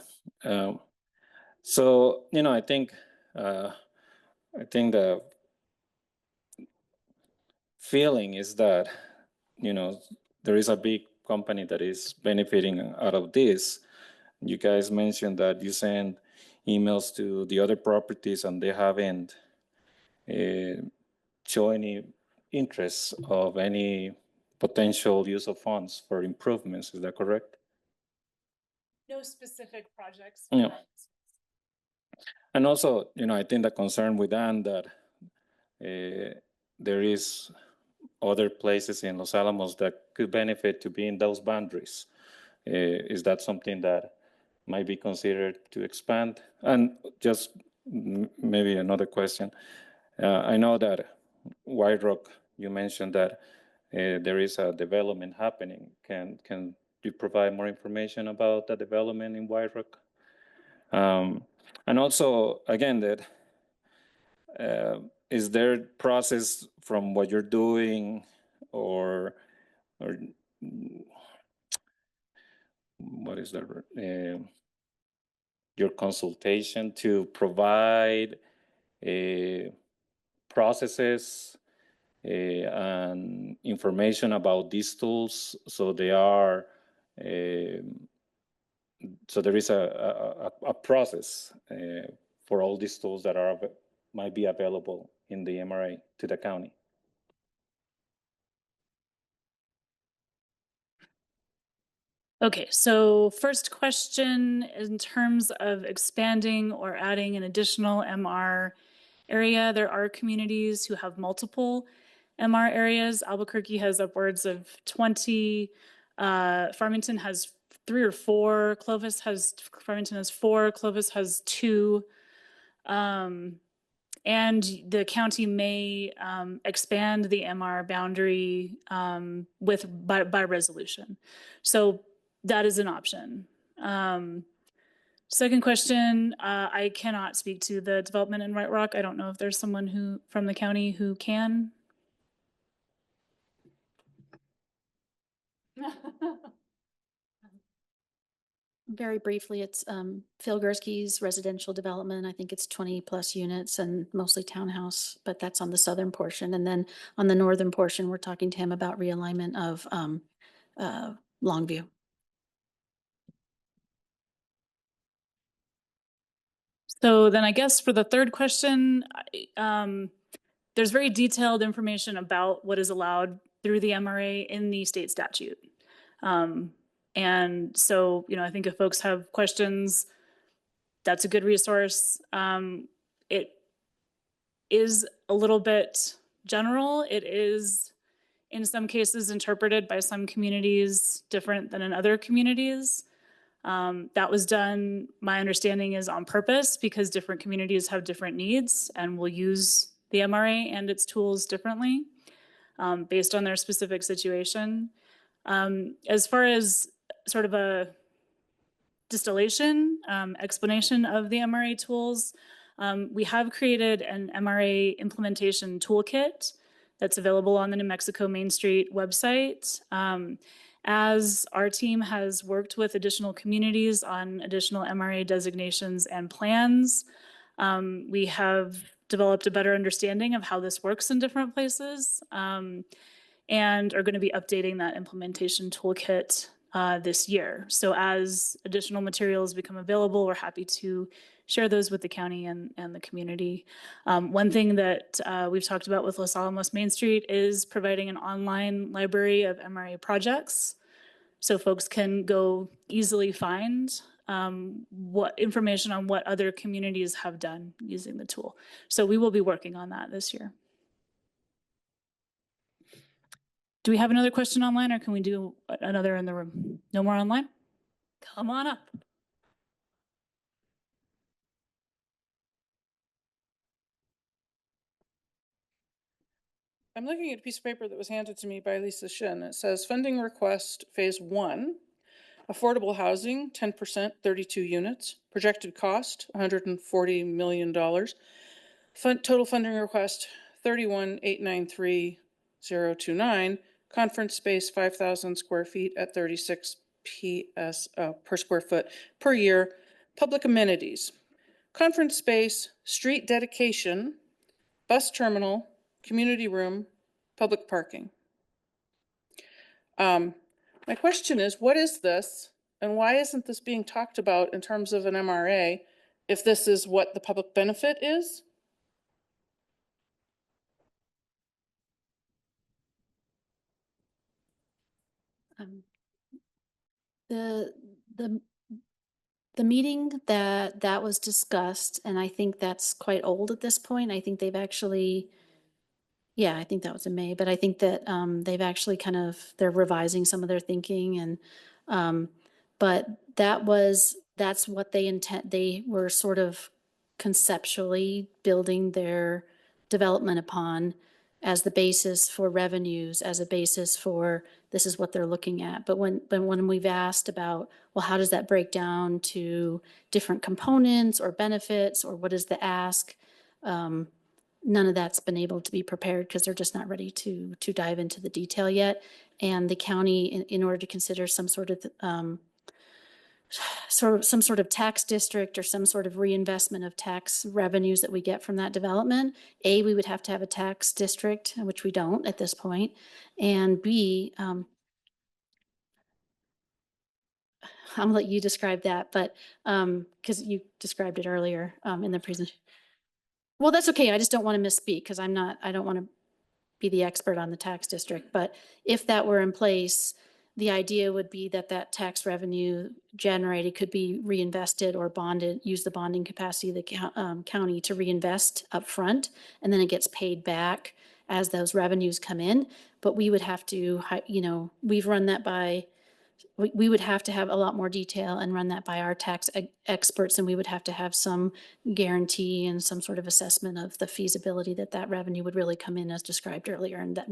So, I think the feeling is that, there is a big company that is benefiting out of this. You guys mentioned that you send emails to the other properties and they haven't shown any interest of any potential use of funds for improvements. Is that correct? No specific projects. Yeah. And also, I think the concern with that there is other places in Los Alamos that could benefit to be in those boundaries. Is that something that might be considered to expand? And just maybe another question. I know that White Rock, you mentioned that there is a development happening. Can you provide more information about the development in White Rock? And also, again, that is there process from what you're doing or what is the your consultation to provide processes and information about these tools, so they are so there is a process for all these tools that might be available in the MRA to the county. Okay, so first question, in terms of expanding or adding an additional MR area, there are communities who have multiple MR areas. Albuquerque has upwards of 20. Farmington has 3 or 4. Farmington has 4. Clovis has 2. And the county may expand the MR boundary by resolution. So that is an option. Second question, I cannot speak to the development in White Rock. I don't know if there's someone from the county who can. Very briefly, it's Phil Gursky's residential development. I think it's 20 plus units and mostly townhouse, but that's on the southern portion. And then on the northern portion, we're talking to him about realignment of Longview. So then I guess for the third question, there's very detailed information about what is allowed through the MRA in the state statute. And so, I think if folks have questions that's a good resource. It is a little bit general. It is, in some cases, interpreted by some communities different than in other communities. That was done, my understanding is on purpose, because different communities have different needs and will use the MRA and its tools differently based on their specific situation. As far as sort of a distillation, explanation of the MRA tools, we have created an MRA implementation toolkit that's available on the New Mexico Main Street website. As our team has worked with additional communities on additional MRA designations and plans, we have developed a better understanding of how this works in different places, and are going to be updating that implementation toolkit this year. So as additional materials become available, we're happy to share those with the county and the community. One thing that we've talked about with Los Alamos Main Street is providing an online library of MRA projects, so folks can go easily find what information on what other communities have done using the tool. So we will be working on that this year. Do we have another question online, or can we do another in the room? No more online? Come on up. I'm looking at a piece of paper that was handed to me by Lisa Shin. It says funding request phase 1, affordable housing, 10%, 32 units, projected cost, $140 million. Total funding request, 31,893,029. Conference space, 5,000 square feet at 36 per square foot per year. Public amenities, conference space, street dedication, bus terminal, community room, public parking. My question is, what is this, and why isn't this being talked about in terms of an MRA if this is what the public benefit is? The meeting that was discussed, and I think that's quite old at this point. I think they've actually, yeah, I think that was in May, but I think that they've actually they're revising some of their thinking, and but that's what they were sort of conceptually building their development upon as the basis for revenues, as a basis for this is what they're looking at. But when we've asked about, well, how does that break down to different components or benefits, or what is the ask? None of that's been able to be prepared because they're just not ready to dive into the detail yet. And the county, in order to consider some sort of tax district or some sort of reinvestment of tax revenues that we get from that development, A, we would have to have a tax district, which we don't at this point, and B, I'm gonna let you describe that, but because you described it earlier in the presentation. Well, that's okay. I just don't want to misspeak because I don't want to be the expert on the tax district. But if that were in place, the idea would be that that tax revenue generated could be reinvested or bonded, use the bonding capacity of the county to reinvest up front, and then it gets paid back as those revenues come in. But we would have to, we've run that by, we would have to have a lot more detail and run that by our tax experts, and we would have to have some guarantee and some sort of assessment of the feasibility that revenue would really come in as described earlier, and that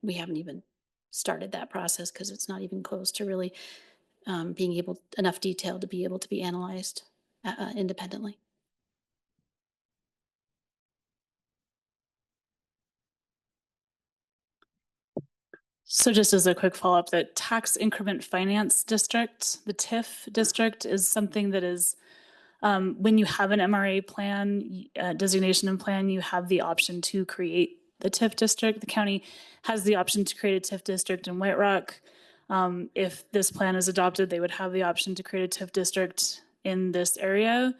we haven't even started that process because it's not even close to really being enough detail to be able to be analyzed independently. So just as a quick follow-up, the tax increment finance district, the TIF district, is something that is, when you have an MRA plan, designation and plan, you have the option to create the TIF district. The county has the option to create a TIF district in White Rock. If this plan is adopted, they would have the option to create a TIF district in this area.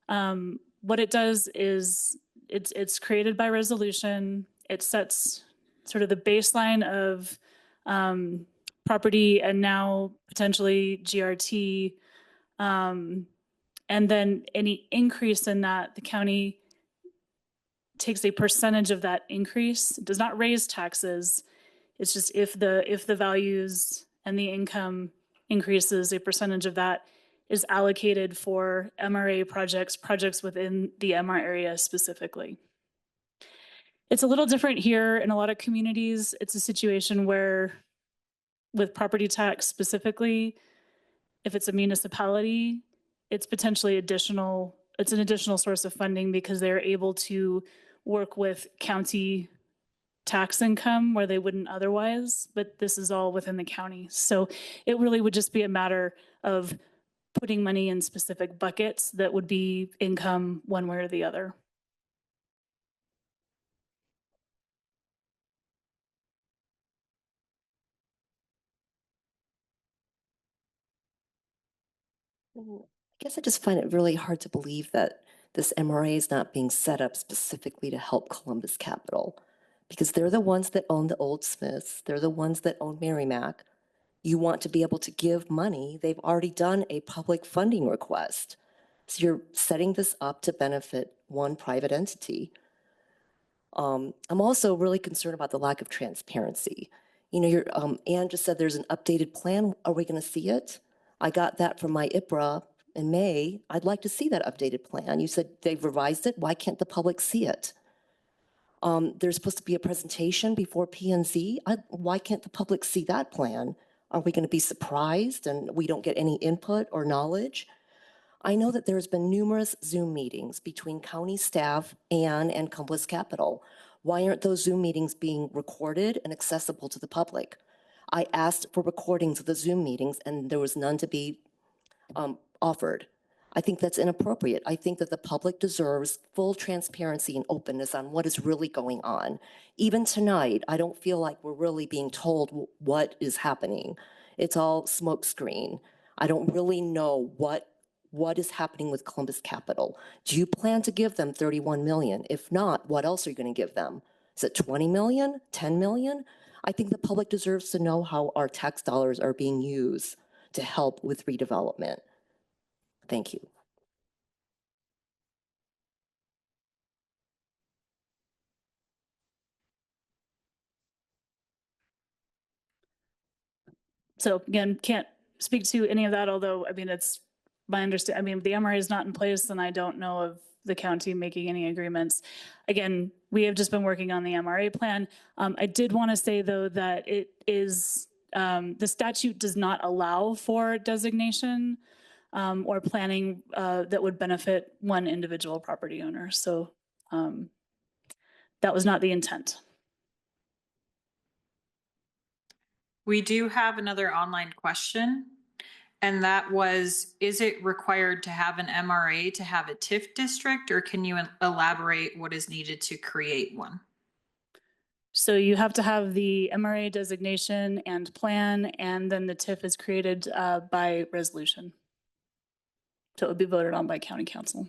What it does is it's created by resolution. It sets sort of the baseline of property and now potentially GRT And then any increase in that, the county takes a percentage of that increase. It does not raise taxes. It's just if the values and the income increases, a percentage of that is allocated for MRA projects within the MR area specifically. It's a little different here in a lot of communities. It's a situation where with property tax specifically, if it's a municipality, it's potentially it's an additional source of funding because they're able to work with county tax income where they wouldn't otherwise, but this is all within the county. So it really would just be a matter of putting money in specific buckets that would be income one way or the other. I guess I just find it really hard to believe that this MRA is not being set up specifically to help Columbus Capital, because they're the ones that own the Old Smiths. They're the ones that own Merrimack. You want to be able to give money. They've already done a public funding request. So you're setting this up to benefit one private entity. I'm also really concerned about the lack of transparency. You know, Ann just said there's an updated plan. Are we going to see it? I got that from my IPRA in May. I'd like to see that updated plan. You said they've revised it. Why can't the public see it? There's supposed to be a presentation before P&Z. Why can't the public see that plan? Are we going to be surprised and we don't get any input or knowledge? I know that there's been numerous Zoom meetings between county staff and Columbus Capital. Why aren't those Zoom meetings being recorded and accessible to the public? I asked for recordings of the Zoom meetings and there was none to be offered. I think that's inappropriate. I think that the public deserves full transparency and openness on what is really going on. Even tonight, I don't feel like we're really being told what is happening. It's all smokescreen. I don't really know what is happening with Columbus Capital. Do you plan to give them 31 million? If not, what else are you going to give them? Is it 20 million, 10 million? I think the public deserves to know how our tax dollars are being used to help with redevelopment. Thank you. So again, can't speak to any of that, although, I mean, it's my understanding, I mean, the MRA is not in place and I don't know of the county making any agreements. Again, we have just been working on the MRA plan. I did want to say though that it is, the statute does not allow for designation or planning that would benefit one individual property owner. So that was not the intent. We do have another online question, and that was, is it required to have an MRA to have a TIF district, or can you elaborate what is needed to create one? So you have to have the MRA designation and plan, and then the TIF is created by resolution. So it would be voted on by county council.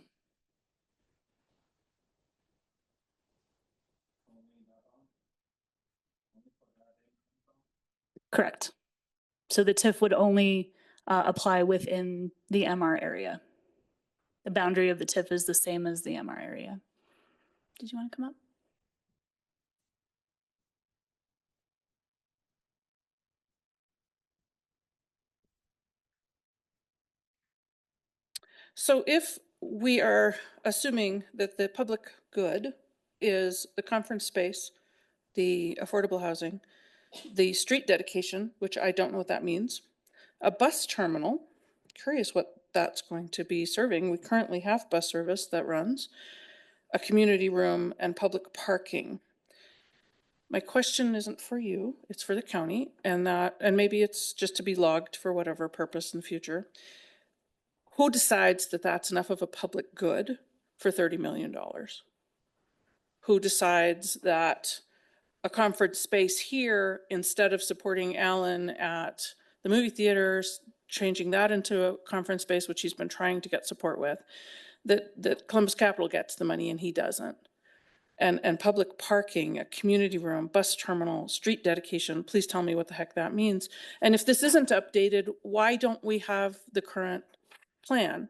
Correct. So the TIF would only apply within the MR area. The boundary of the TIF is the same as the MR area. Did you want to come up? So if we are assuming that the public good is the conference space, the affordable housing, the street dedication, which I don't know what that means, a bus terminal, curious what that's going to be serving. We currently have bus service that runs, a community room, and public parking. My question isn't for you, it's for the county, and maybe it's just to be logged for whatever purpose in the future. Who decides that that's enough of a public good for $30 million? Who decides that a conference space here, instead of supporting Alan at the movie theaters, changing that into a conference space, which he's been trying to get support with, that Columbus Capital gets the money and he doesn't? And public parking, a community room, bus terminal, street dedication, please tell me what the heck that means. And if this isn't updated, why don't we have the current plan?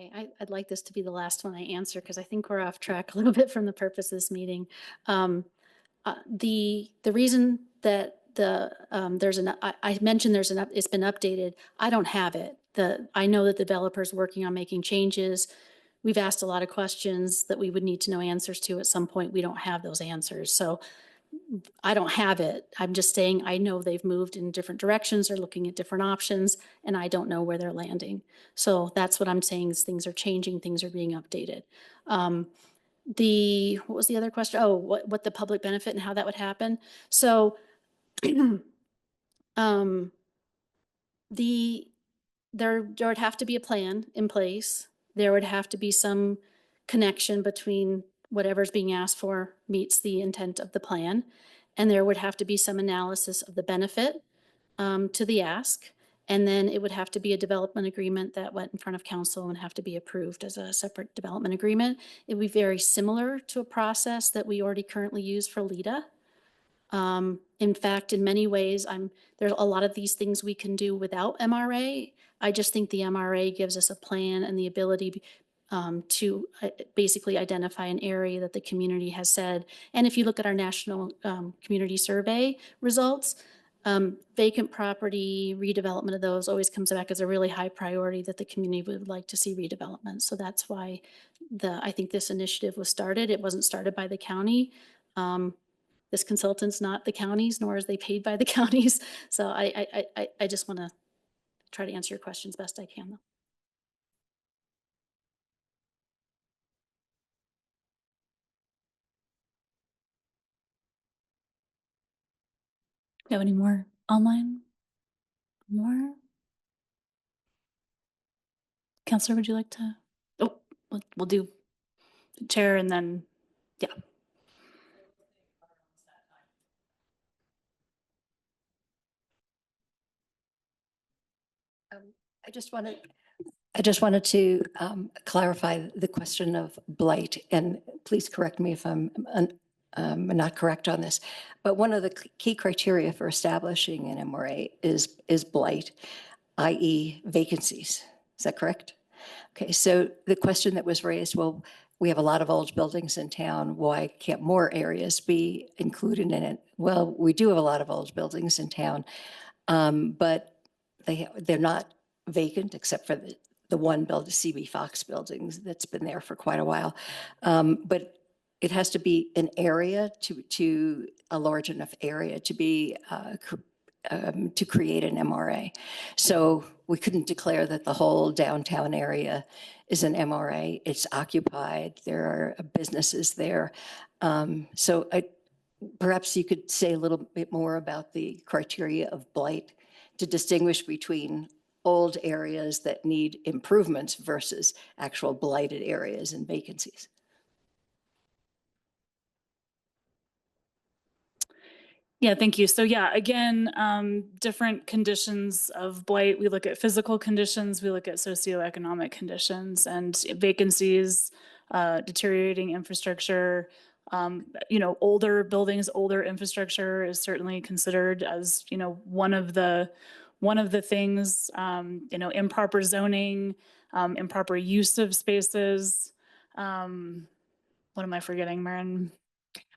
Okay, I'd like this to be the last one I answer because I think we're off track a little bit from the purpose of this meeting. The reason that I mentioned it's been updated. I don't have it. I know that the developer's working on making changes. We've asked a lot of questions that we would need to know answers to at some point. We don't have those answers. So I don't have it. I'm just saying I know they've moved in different directions. They're looking at different options, and I don't know where they're landing. So that's what I'm saying is things are changing, things are being updated. What was the other question? Oh, what the public benefit and how that would happen. So there would have to be a plan in place. There would have to be some connection between whatever's being asked for meets the intent of the plan. And there would have to be some analysis of the benefit to the ask. And then it would have to be a development agreement that went in front of council and have to be approved as a separate development agreement. It would be very similar to a process that we already currently use for LIDA. In fact, in many ways, there's a lot of these things we can do without MRA. I just think the MRA gives us a plan and the ability to basically identify an area that the community has said. And if you look at our national community survey results, vacant property, redevelopment of those always comes back as a really high priority that the community would like to see redevelopment. So that's why I think this initiative was started. It wasn't started by the county. This consultant's not the county's, nor is they paid by the counties. So I just want to try to answer your questions best I can, though. Do you have any more online? More? Counselor, would you like to? Oh, we'll do chair and then, yeah. I just wanted to clarify the question of blight, and please correct me if I'm not correct on this. But one of the key criteria for establishing an MRA is blight, i.e. vacancies. Is that correct? Okay, so the question that was raised, well, we have a lot of old buildings in town. Why can't more areas be included in it? Well, we do have a lot of old buildings in town, but they're not vacant except for the one CB Fox buildings that's been there for quite a while. But it has to be an area to a large enough area to be to create an MRA. So we couldn't declare that the whole downtown area is an MRA. It's occupied. There are businesses there. So perhaps you could say a little bit more about the criteria of blight to distinguish between old areas that need improvements versus actual blighted areas and vacancies. Yeah, thank you. So yeah, again, different conditions of blight. We look at physical conditions, we look at socioeconomic conditions, and vacancies, deteriorating infrastructure, older buildings, older infrastructure is certainly considered as, one of the things, improper zoning, improper use of spaces. What am I forgetting, Marin?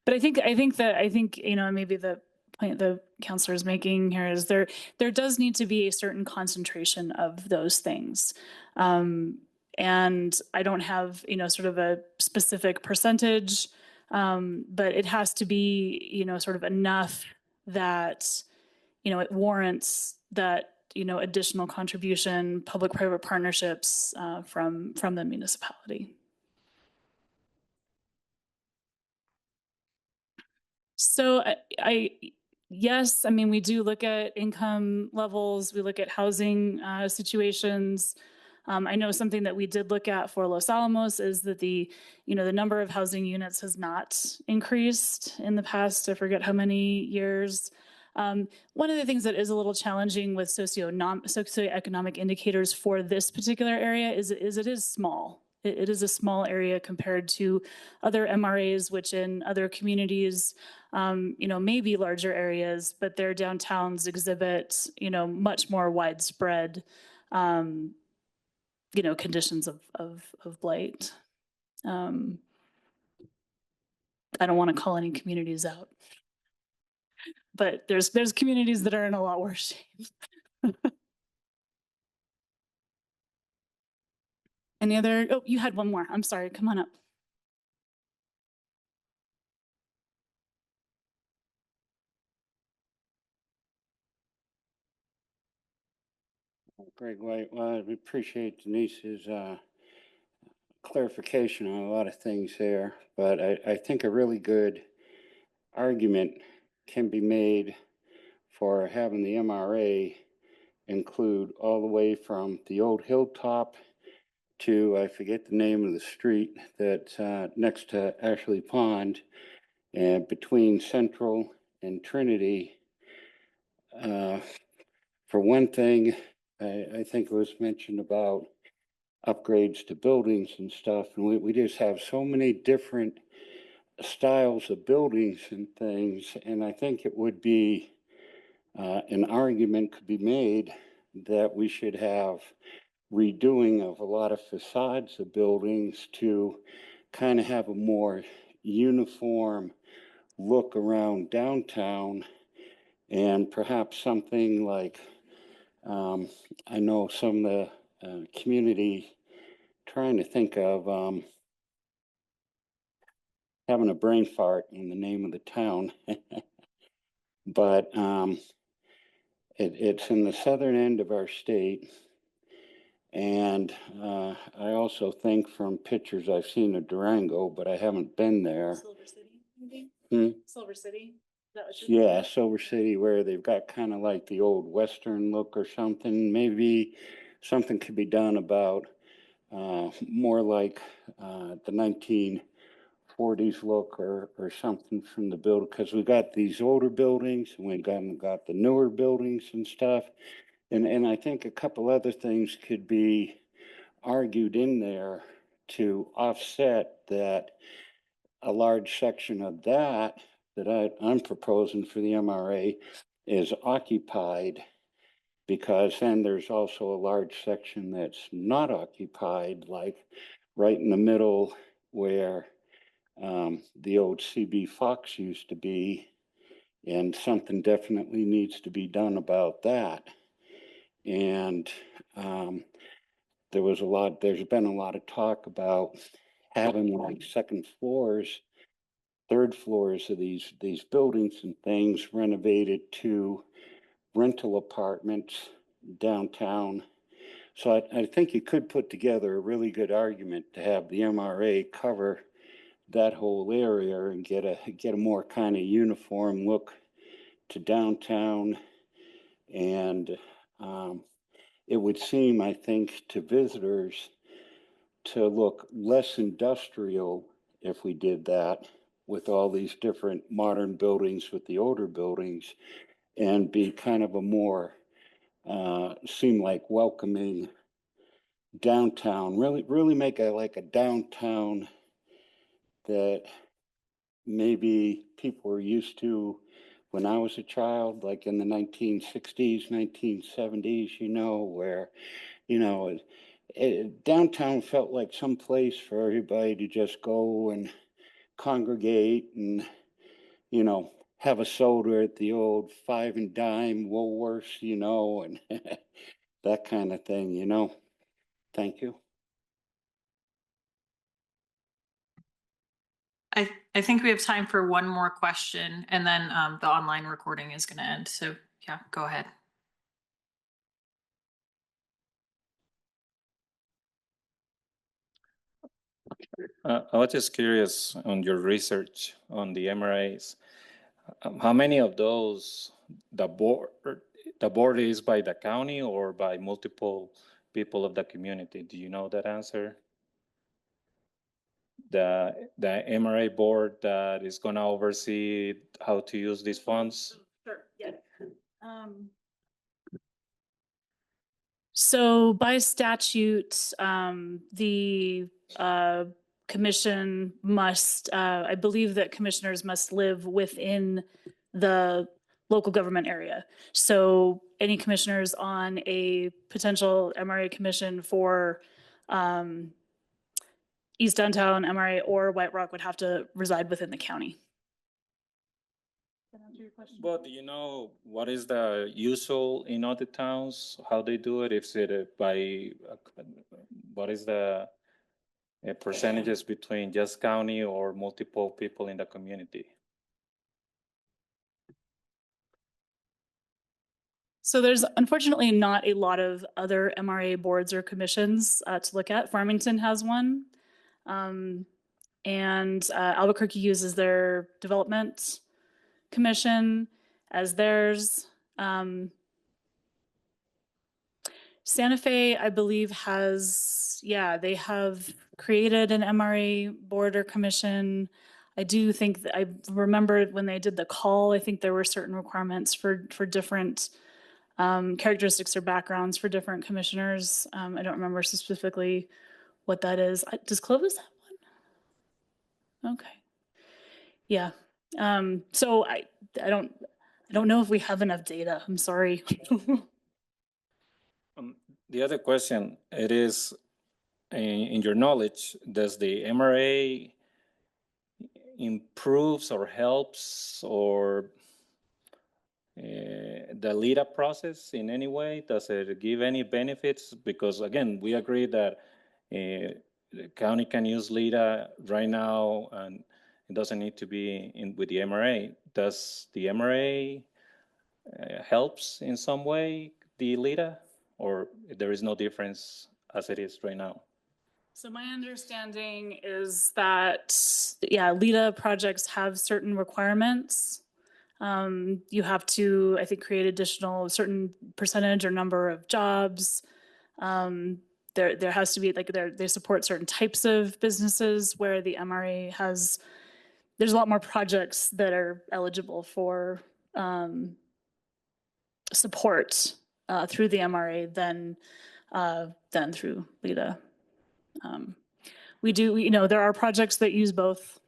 But I think maybe the point the counselor is making here is there does need to be a certain concentration of those things. And I don't have, sort of a specific percentage, but it has to be, sort of enough that, it warrants that, additional contribution, public-private partnerships from the municipality. So yes, I mean, we do look at income levels, we look at housing situations. I know something that we did look at for Los Alamos is that the number of housing units has not increased in the past, I forget how many years. One of the things that is a little challenging with socioeconomic indicators for this particular area is it is small. It is a small area compared to other MRAs, which in other communities, may be larger areas, but their downtowns exhibit, much more widespread conditions of blight. I don't want to call any communities out, but there's communities that are in a lot worse shape. Any other? Oh, you had one more. I'm sorry. Come on up. Greg White, well, we appreciate Denise's clarification on a lot of things there, but I think a really good argument can be made for having the MRA include all the way from the old hilltop to, I forget the name of the street that's next to Ashley Pond, and between Central and Trinity. For one thing, I think it was mentioned about upgrades to buildings and stuff, and we just have so many different styles of buildings and things, and I think it would be an argument could be made that we should have redoing of a lot of facades of buildings to kind of have a more uniform look around downtown, and perhaps something like I know some of the community trying to think of having a brain fart in the name of the town, but it's in the southern end of our state. And I also think from pictures I've seen of Durango, but I haven't been there. Silver City, maybe? Hmm? Silver City? That was your Yeah, Silver City, where they've got kind of like the old Western look or something. Maybe something could be done about more like the 1940s look or something from the build, because we've got these older buildings and we've got the newer buildings and stuff. And I think a couple other things could be argued in there to offset that a large section of that I'm proposing for the MRA is occupied, because then there's also a large section that's not occupied, like right in the middle where the old CB Fox used to be, and something definitely needs to be done about that. And there's been a lot of talk about having like second floors, third floors of these buildings and things renovated to rental apartments downtown. So I think you could put together a really good argument to have the MRA cover that whole area and get a more kind of uniform look to downtown. And it would seem, I think, to visitors to look less industrial if we did that, with all these different modern buildings with the older buildings, and be kind of a more seem like welcoming downtown. Really make a downtown that maybe people were used to when I was a child, like in the 1960s, 1970s, where, downtown felt like some place for everybody to just go and congregate and, have a soda at the old 5 and dime Woolworths, and that kind of thing, Thank you. I think we have time for one more question, and then the online recording is going to end. So yeah, go ahead. I was just curious on your research on the MRAs. How many of those the board is by the county or by multiple people of the community? Do you know that answer? The MRA board that is going to oversee how to use these funds? Sure, yeah. So by statute, the commission must, I believe that commissioners must live within the local government area. So any commissioners on a potential MRA commission for East Downtown, MRA, or White Rock would have to reside within the county. Does that answer your question? Well, do you know what is the usual in other towns, how they do it? If it by, what is the percentages between just county or multiple people in the community? So there's unfortunately not a lot of other MRA boards or commissions to look at. Farmington has one. And Albuquerque uses their development commission as theirs. Santa Fe, I believe, has, they have created an MRA board or commission. I do think that I remember when they did the call, I think there were certain requirements for different characteristics or backgrounds for different commissioners. I don't remember specifically what that is. Does Clovis have one? Okay. Yeah. So I don't know if we have enough data. I'm sorry. The other question, it is, in your knowledge, does the MRA improves or helps or the LIDA process in any way? Does it give any benefits? Because again, we agree that the county can use LIDA right now and it doesn't need to be in with the MRA. Does the MRA helps in some way the LIDA, or there is no difference as it is right now? So my understanding is that, LIDA projects have certain requirements. You have to, I think, create additional certain percentage or number of jobs. There has to be they support certain types of businesses where the MRA has. There's a lot more projects that are eligible for support through the MRA than through LIDA. We do, there are projects that use both.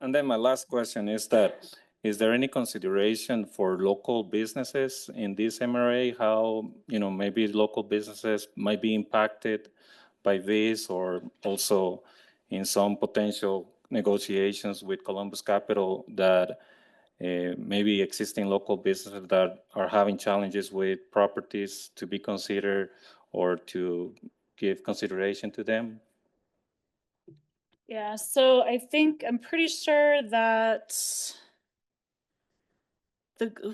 And then my last question is that, is there any consideration for local businesses in this MRA? How, maybe local businesses might be impacted by this, or also in some potential negotiations with Columbus Capital that maybe existing local businesses that are having challenges with properties to be considered or to give consideration to them? Yeah, so I'm pretty sure that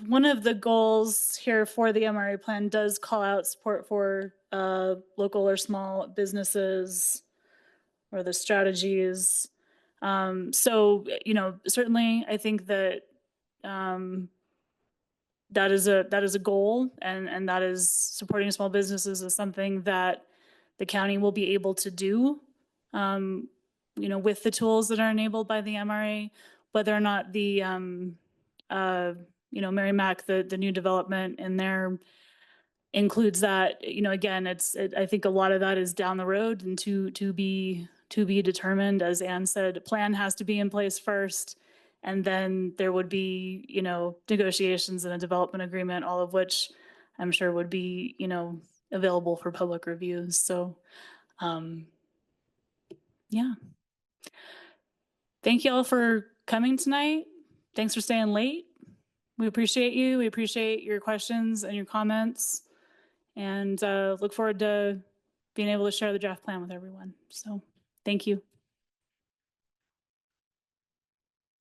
one of the goals here for the MRA plan does call out support for local or small businesses or the strategies. So, certainly I think that that is a goal, and that is supporting small businesses is something that the county will be able to do, with the tools that are enabled by the MRA. Whether or not the Mary Mac, the new development in there includes that, again, I think a lot of that is down the road and to be determined. As Anne said, a plan has to be in place first, and then there would be, negotiations and a development agreement, all of which I'm sure would be, available for public reviews. So, yeah. Thank you all for coming tonight. Thanks for staying late. We appreciate you. We appreciate your questions and your comments, and look forward to being able to share the draft plan with everyone. So thank you.